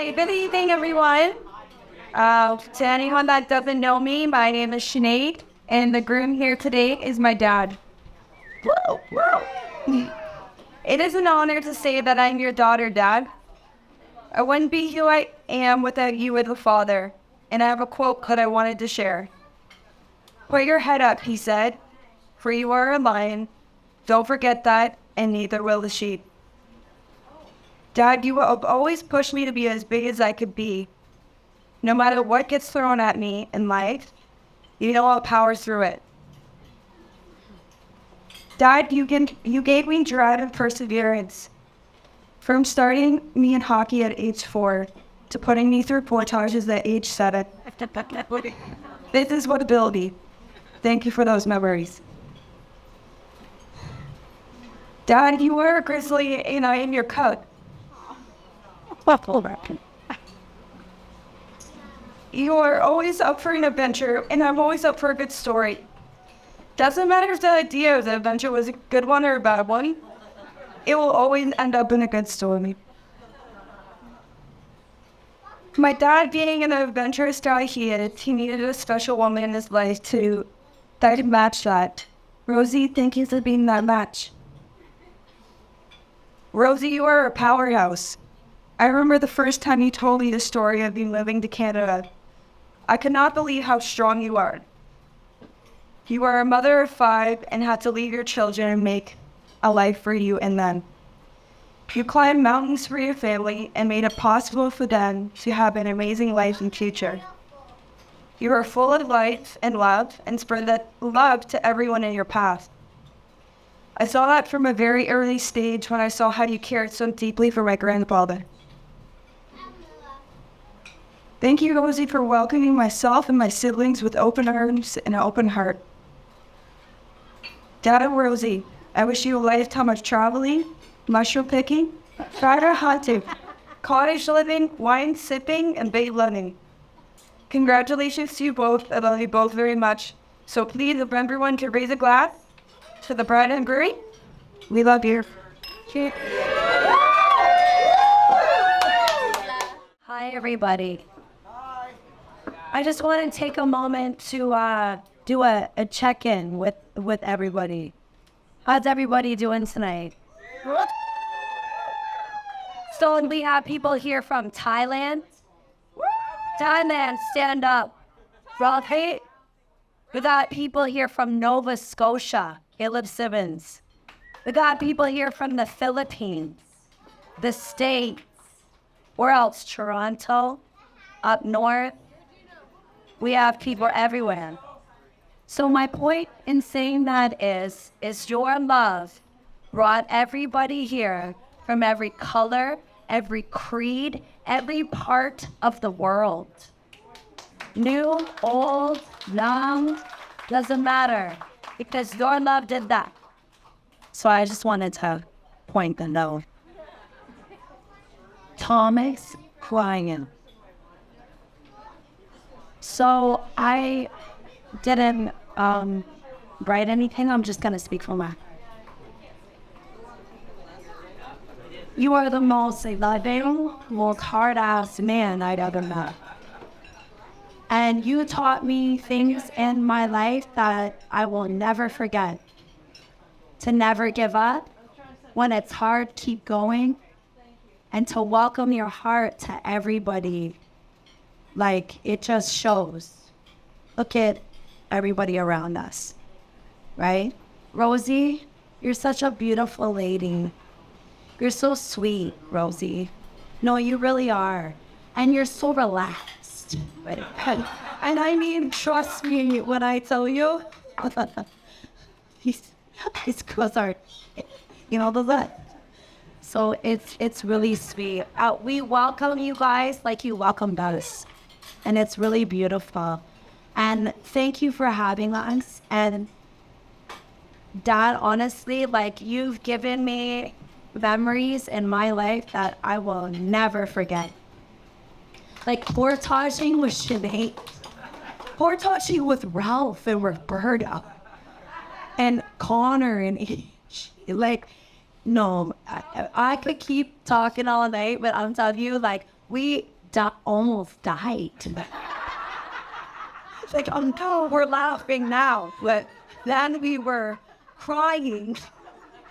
Hi, good evening, everyone. To anyone that doesn't know me, my name is Sinead, and the groom here today is my dad. It is an honor to say that I'm your daughter, Dad. I wouldn't be who I am without you as a father, and I have a quote that I wanted to share. Put your head up, he said, for you are a lion. Don't forget that, and neither will the sheep. Dad, you have always pushed me to be as big as I could be. No matter what gets thrown at me in life, you know I'll power through it. Dad, you gave me drive and perseverance. From starting me in hockey at age 4 to putting me through portages at age 7. This is what ability. Thank you for those memories. Dad, you were a grizzly and I am your coat. You are always up for an adventure, and I'm always up for a good story. Doesn't matter if the idea of the adventure was a good one or a bad one. It will always end up in a good story. My dad, being an adventurous guy he is, he needed a special woman in his life that could match that. Rosie, thank you for being that match. Rosie, you are a powerhouse. I remember the first time you told me the story of you moving to Canada. I could not believe how strong you are. You are a mother of 5 and had to leave your children and make a life for you and them. You climbed mountains for your family and made it possible for them to have an amazing life in the future. You are full of life and love and spread that love to everyone in your path. I saw that from a very early stage when I saw how you cared so deeply for my grandfather. Thank you, Rosie, for welcoming myself and my siblings with open arms and an open heart. Dad and Rosie, I wish you a lifetime of traveling, mushroom picking, treasure hunting, cottage living, wine sipping, and bait loving. Congratulations to you both. I love you both very much. So please, if everyone can raise a glass to the bride and groom. We love you. Cheers. Hi, everybody. I just want to take a moment to do a check-in with everybody. How's everybody doing tonight? So we have people here from Thailand. Thailand, stand up. Rosie. We got people here from Nova Scotia, Caleb Simmons. We got people here from the Philippines, the States. Where else? Toronto, up north. We have people everywhere. So my point in saying that is your love brought everybody here from every color, every creed, every part of the world. New, old, young, doesn't matter, because your love did that. So I just wanted to point that out. Thomas crying. So I didn't write anything. I'm just gonna speak from that. You are the most loving, most hard-ass man I'd ever met. And you taught me things in my life that I will never forget. To never give up. When it's hard, keep going. And to welcome your heart to everybody. Like, it just shows. Look at everybody around us, right? Rosie, you're such a beautiful lady. You're so sweet, Rosie. No, you really are. And you're so relaxed. And I mean, trust me when I tell you, his clothes are, that. So it's really sweet. We welcome you guys like you welcomed us. And it's really beautiful. And thank you for having us. And Dad, honestly, you've given me memories in my life that I will never forget. Portaging with Sinead. Portaging with Ralph and Roberta. And Connor and no, I could keep talking all night, but I'm telling you, almost died. It's like, oh no, we're laughing now. But then we were crying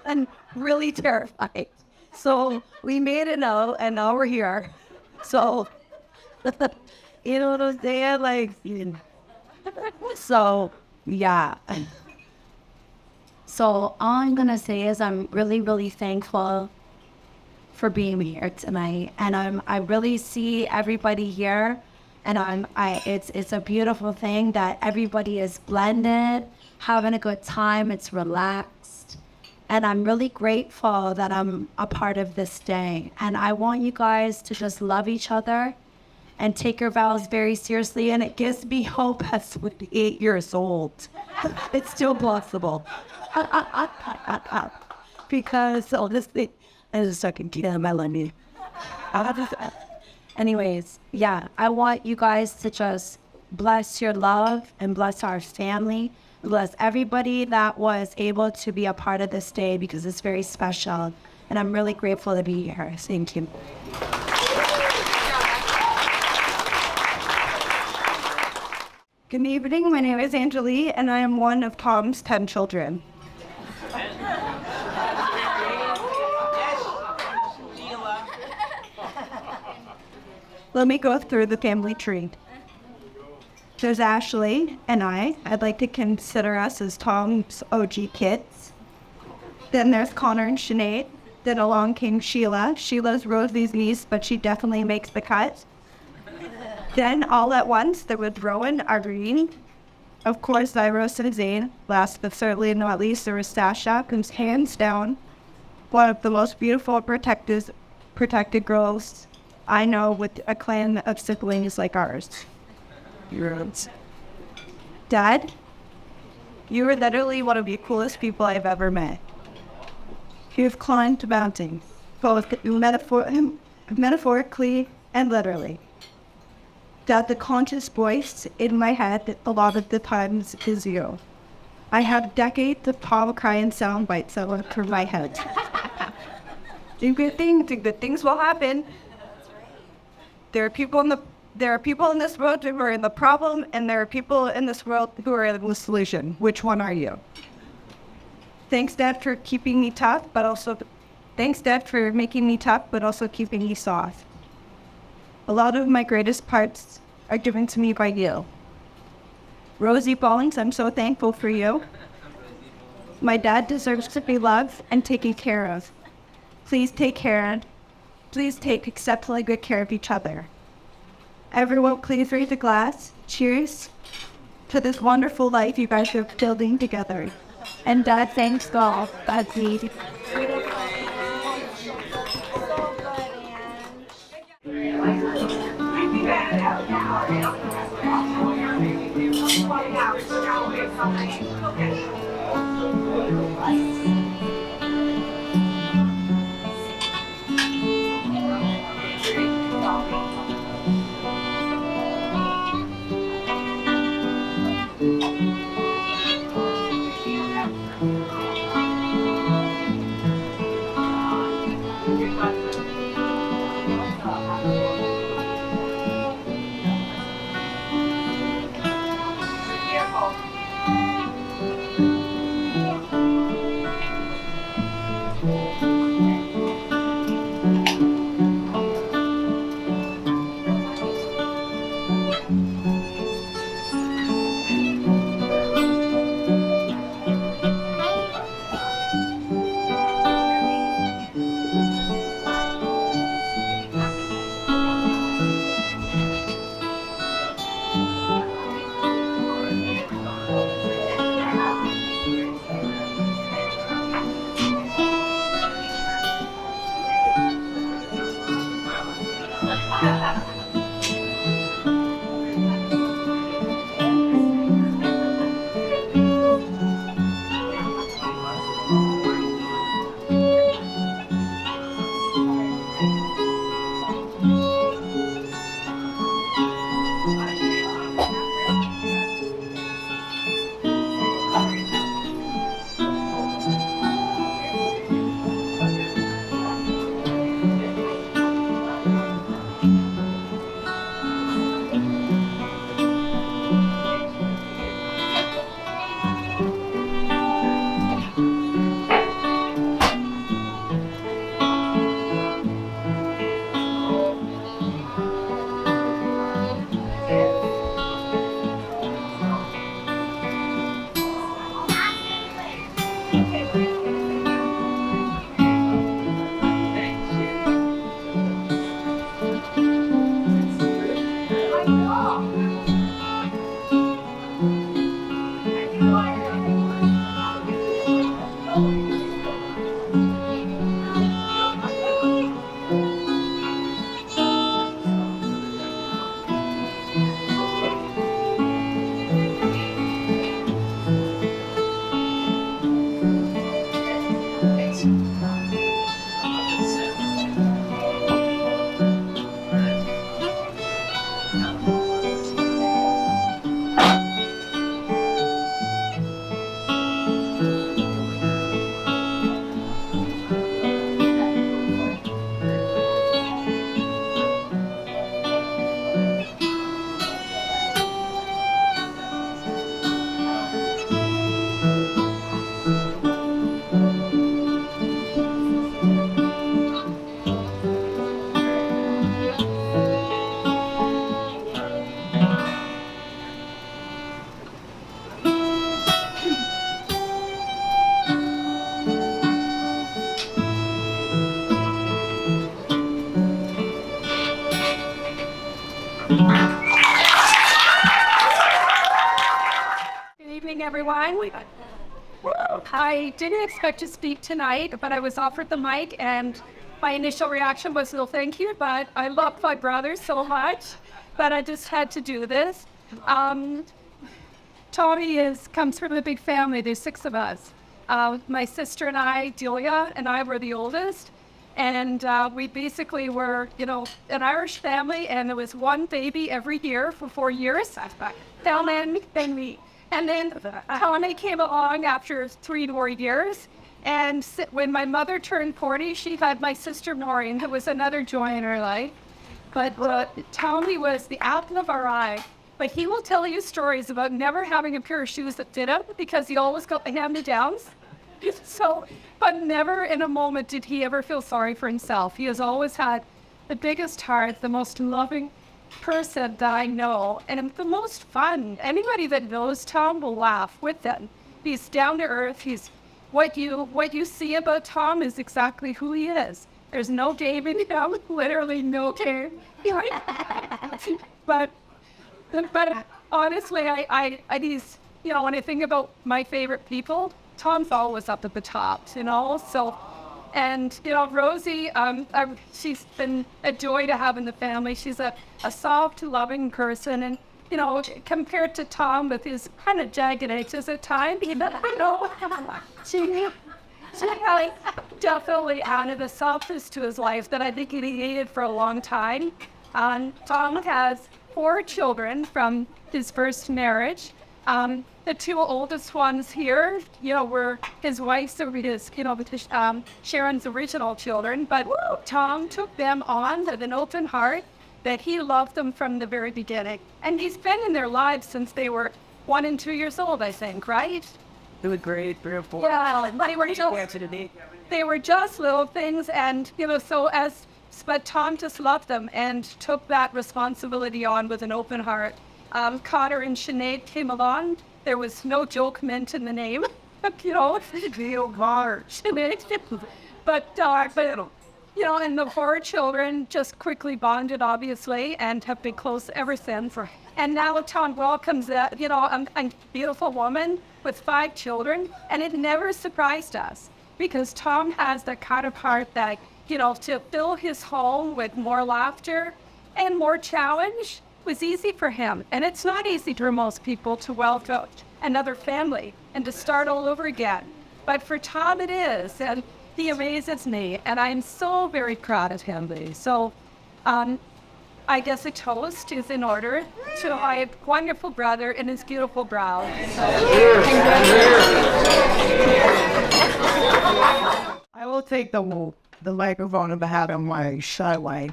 and really terrified. So we made it out, and now we're here. So, you know what I'm saying? Like, so, yeah. So all I'm gonna say is I'm really, really thankful for being here tonight, and I really see everybody here, and it's a beautiful thing that everybody is blended, having a good time. It's relaxed, and I'm really grateful that I'm a part of this day. And I want you guys to just love each other and take your vows very seriously. And it gives me hope as 8 years old. It's still possible. Because honestly, I just fucking get my money. Anyways, yeah, I want you guys to just bless your love and bless our family. Bless everybody that was able to be a part of this day, because it's very special. And I'm really grateful to be here. Thank you. Good evening, my name is Angelique, and I am one of Tom's 10 children. Let me go through the family tree. There's Ashley and I'd like to consider us as Tom's OG kids. Then there's Connor and Sinead. Then along came Sheila. Sheila's Rosie's niece, but she definitely makes the cut. Then all at once, there was Rowan, Irene, of course, Zyros and Zane. Last but certainly not least, there was Sasha, who's hands down one of the most beautiful protected girls I know, with a clan of siblings like ours. Dad, you are literally one of the coolest people I've ever met. You've climbed mountains, both metaphorically and literally. That the conscious voice in my head a lot of the times is you. I have decades of Tom crying sound bites that went through my head. The good things will happen. There are people in this world who are in the problem, and there are people in this world who are in the solution. Which one are you? Thanks, Dad, for keeping me tough, but also thanks, Dad, for making me tough, but also keeping me soft. A lot of my greatest parts are given to me by you. Rosie Ballings, I'm so thankful for you. My dad deserves to be loved and taken care of. Please take exceptionally good care of each other. Everyone, please raise a glass. Cheers to this wonderful life you guys are building together. And Dad, thanks God. That's me. everyone. I didn't expect to speak tonight, but I was offered the mic, and my initial reaction was no thank you, but I love my brothers so much that I just had to do this. Tommy comes from a big family. There's 6 of us. My sister and I, Delia, and I were the oldest. And we basically were, an Irish family, and there was one baby every year for 4 years. Then me. And then Tommy came along after 3 more years. And when my mother turned 40, she had my sister Maureen, who was another joy in her life. But Tommy was the apple of our eye. But he will tell you stories about never having a pair of shoes that fit him because he always got the hand-me-downs. But never in a moment did he ever feel sorry for himself. He has always had the biggest heart, the most loving person that I know, and the most fun. Anybody that knows Tom will laugh with him. He's down to earth. What you see about Tom is exactly who he is. There's no David in him, literally no Dave. But honestly, he's, when I think about my favorite people, Tom's always up at the top, so, and, Rosie, she's been a joy to have in the family. She's a soft, loving person, and, compared to Tom with his kind of jagged edges at times, she definitely added a softness to his life that I think he needed for a long time. Tom has 4 children from his first marriage. The 2 oldest ones here, were his wife's, Sharon's original children. But Tom took them on with an open heart that he loved them from the very beginning. And he's been in their lives since they were 1 and 2 years old, I think, right? It was great, 3 or 4. Yeah, they were just little things, and but Tom just loved them and took that responsibility on with an open heart. Connor and Sinead came along. There was no joke meant in the name, But and the 4 children just quickly bonded, obviously, and have been close ever since. And now Tom welcomes a beautiful woman with 5 children, and it never surprised us because Tom has that kind of heart that, to fill his home with more laughter and more challenge was easy for him. And it's not easy for most people to welcome another family and to start all over again. But for Tom it is, and he amazes me, and I'm so very proud of him. So I guess a toast is in order to my wonderful brother and his beautiful bride. I will take the microphone on behalf of my shy wife.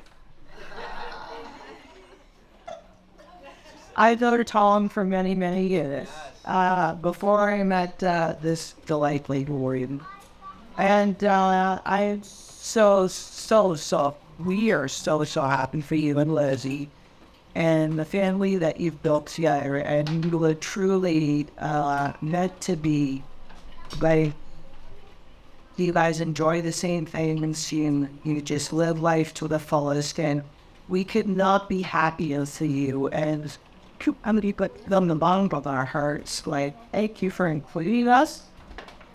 I've known Tom for many, many years, before I met this delightful warrior. And I'm we are so happy for you and Lizzie and the family that you've built together. And you were truly meant to be. Like, you guys enjoy the same things, you just live life to the fullest, and we could not be happier for you. And I'm going to put them in the bottom of our hearts. Like, thank you for including us.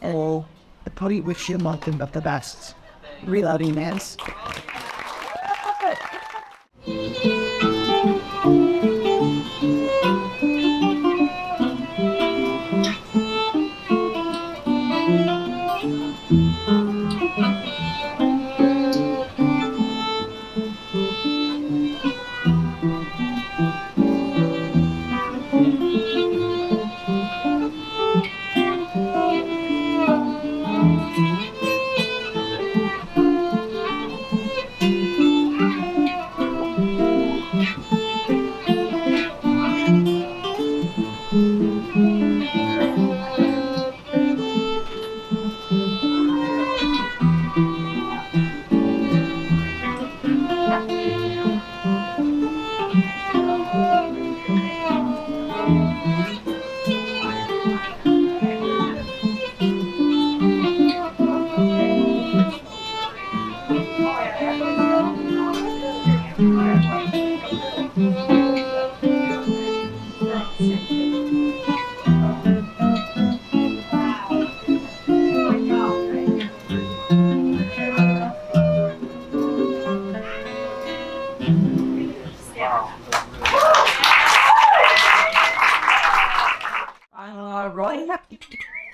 And I probably wish you nothing but the best. We love you, man.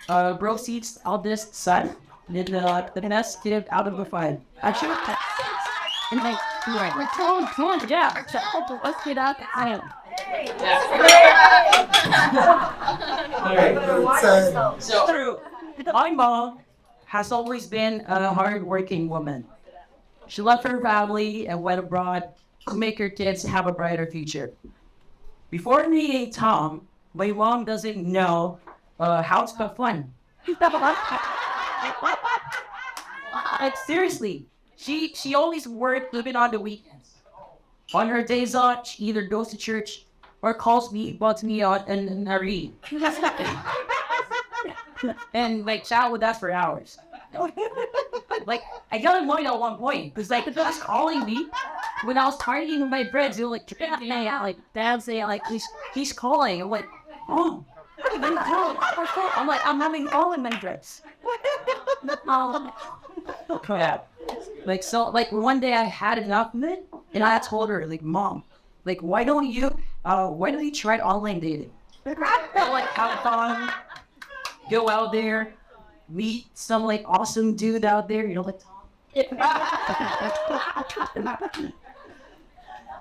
Rosie's eldest son, the best kid out of the five. Actually, and like, come on, yeah, let's get out. I am. So true. My mom has always been a hardworking woman. She left her family and went abroad to make her kids have a brighter future. Before meeting Tom, my mom doesn't know how to have fun. Like seriously, she always worked living on the weekends. On her days off, she either goes to church or calls me, bugs me out, and I read. And like chat with us for hours. Like I got annoyed at one point because like he was calling me when I was partying with my friends. They were like, like dancing, like he's calling. I'm like, oh. I'm like, I'm having all in my dress. Crap. Like so, like one day I had enough of it, and I told her, like, Mom, like why don't you try online dating? Like have fun, go out there, meet some like awesome dude out there, you know, like.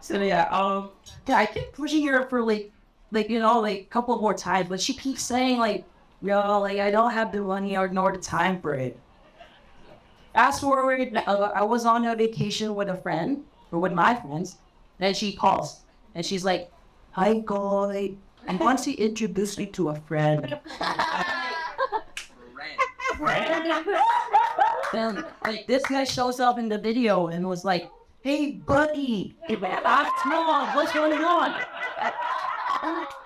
So yeah, I keep pushing her for like you know, like a couple more times, but she keeps saying like, yo, like I don't have the money or nor the time for it. Fast forward, I was on a vacation with a friend, or with my friends, and she calls, and she's like, hi, guy, I want to introduce you to a friend. Then, like, this guy shows up in the video and was like, hey, buddy, what's going on?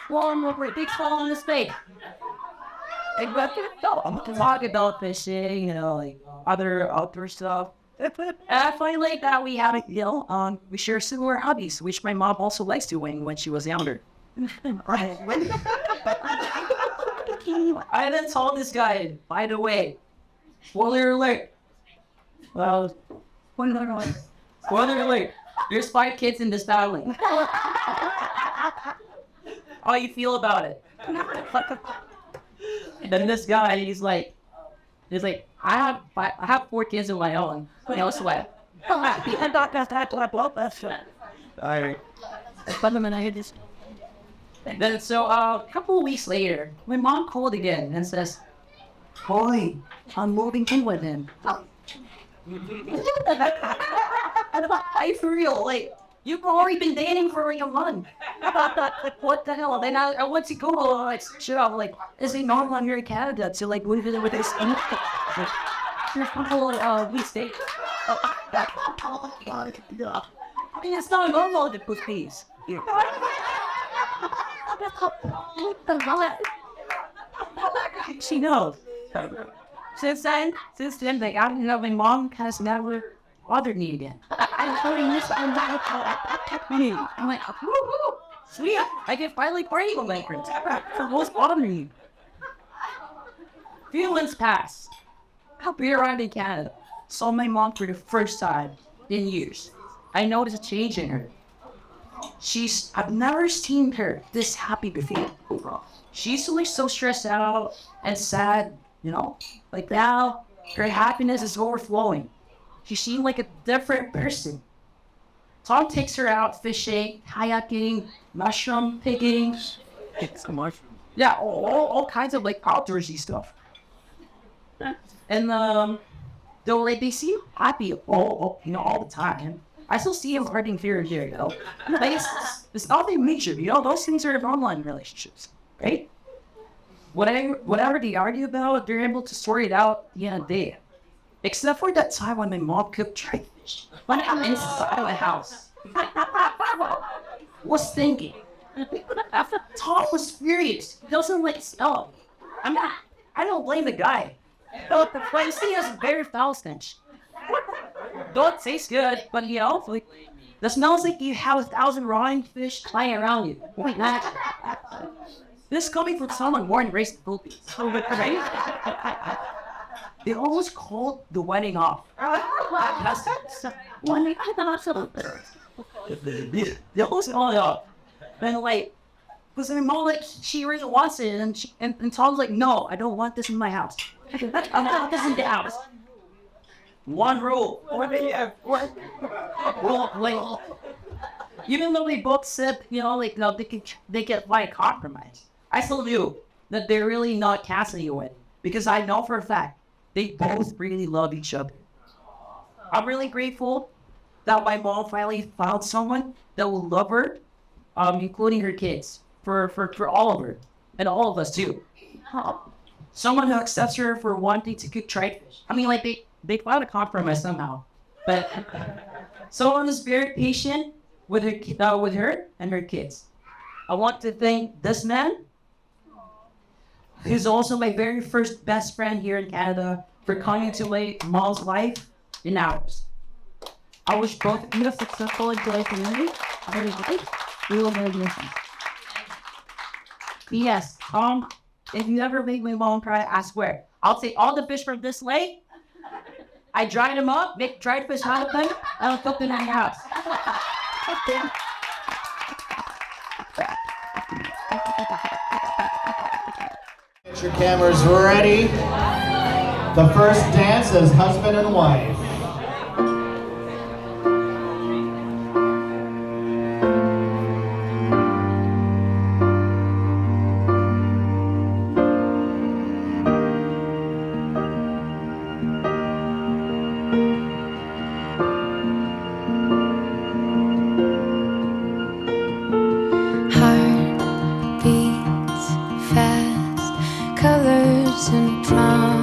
One more big fall on his face. I'm talk about fishing, you know, like other outdoor stuff. And I find like that we have, you know, we share similar hobbies, which my mom also likes doing when she was younger. I then told this guy, by the way, spoiler alert. Well, spoiler alert. There's 5 kids in this family. How you feel about it? And then this guy, he's like, I have 4 kids of my own. No sweat. And then so a couple of weeks later, my mom called again and says, boy, I'm moving in with him. I for real, like, you've already been dating for like a month. Like, what the hell? Then I went to Google, like, shit up, like, is it normal here in Canada to like move in with this? Like, your couple weeks date. I mean, it's not normal to put peace. She knows. Since then, like, I don't know, my mom has never bothered me again. I'm like, woo-hoo, sweet, I can finally party with my friends. What's bothering you? Few months passed. I'll be around in Canada. Saw my mom for the first time in years. I noticed a change in her. I've never seen her this happy before. She's always so stressed out and sad, you know? Like now, her happiness is overflowing. She seemed like a different person. Tom takes her out fishing, kayaking, mushroom picking. It's a mushroom. Yeah, all kinds of like outdoorsy stuff. And though like they seem happy all the time. I still see him hurting fear here, you know. Like it's nothing major, you know. Those things are in online relationships, right? Whatever they argue about, they're able to sort it out at the end of the day. Except for that time when my mom cooked dried fish. When I'm inside my house, was thinking. Tom was furious. He doesn't like smell. I don't blame the guy. But this thing has a very foul stench. Don't taste good, but you know, like the smells like you have 1,000 rotting fish flying around you. This coming from someone born and raised in the Philippines. Right? They almost called the wedding off. They almost called it off. Then like Because my mom, like, she really wants it. And Tom's like, no, I don't want this in my house. I don't want this in the house. One rule. Well, like, even though they both said, you know, like, no, they get like compromise. I still knew that they're really not casting you in. Because I know for a fact, they both really love each other. I'm really grateful that my mom finally found someone that will love her, including her kids, for all of her, and all of us too. Someone who accepts her for wanting to cook dried fish. I mean, like, they found a compromise somehow. But someone who's very patient with her and her kids. I want to thank this man, who's also my very first best friend here in Canada, for coming to my mom's life in ours. I wish both of you a successful and joyful community. We will very good. Yes, if you ever make my mom cry, I swear, I'll take all the fish from this lake. I dried them up, make dried fish out of them, and I'll cook them in your house. Get your cameras ready. The first dance is husband and wife. Heart beats fast, colors and promises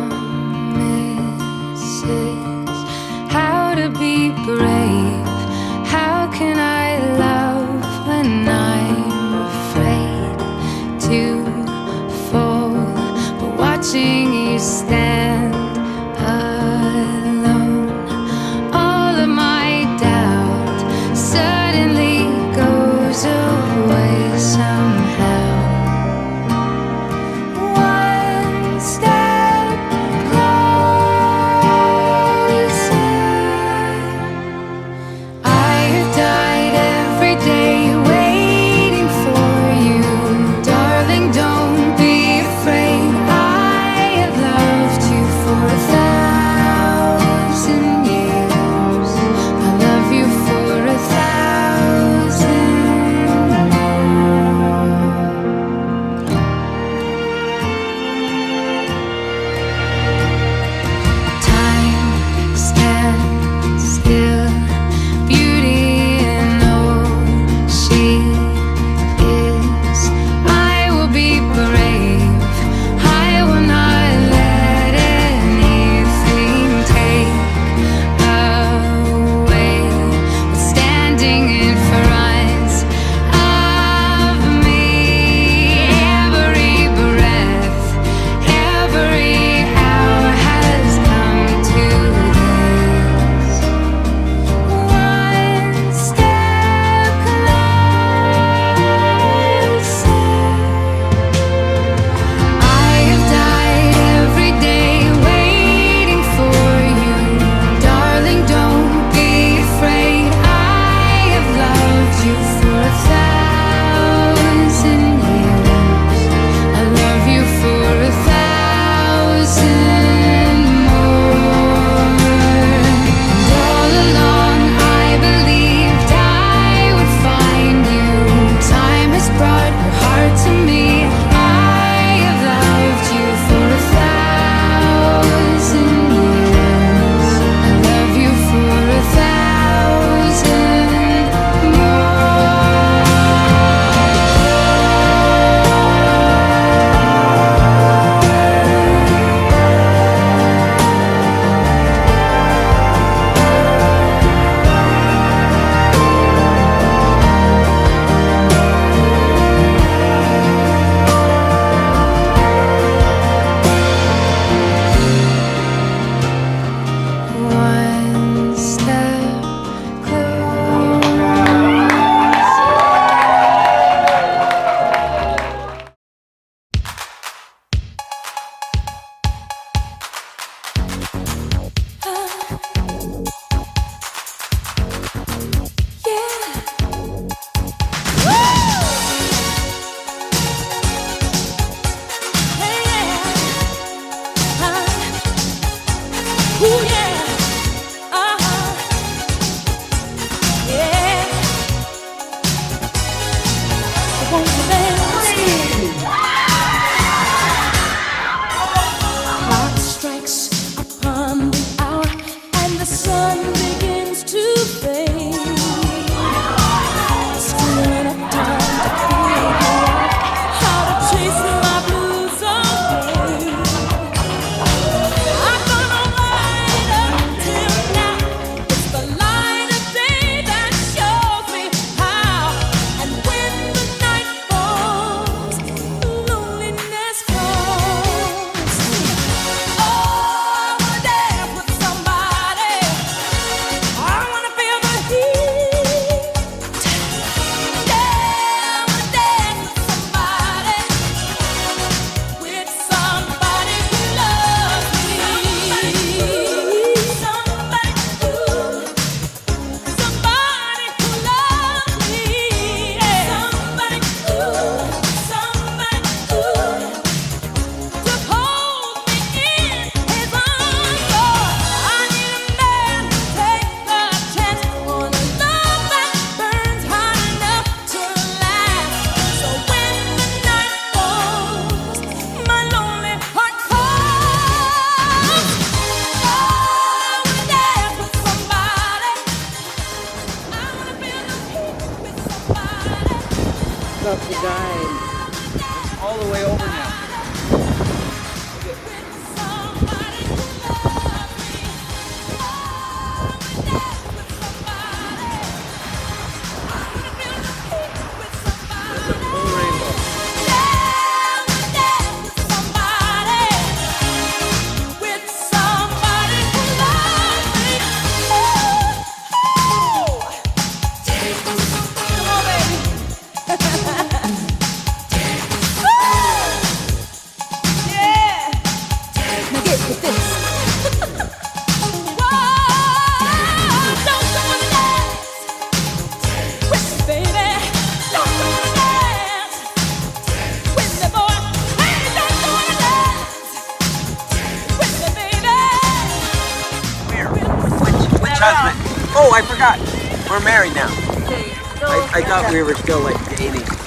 about to die. All the way over now. That's a full rainbow. Husband. Oh, I forgot. We're married now. I thought we were still like dating.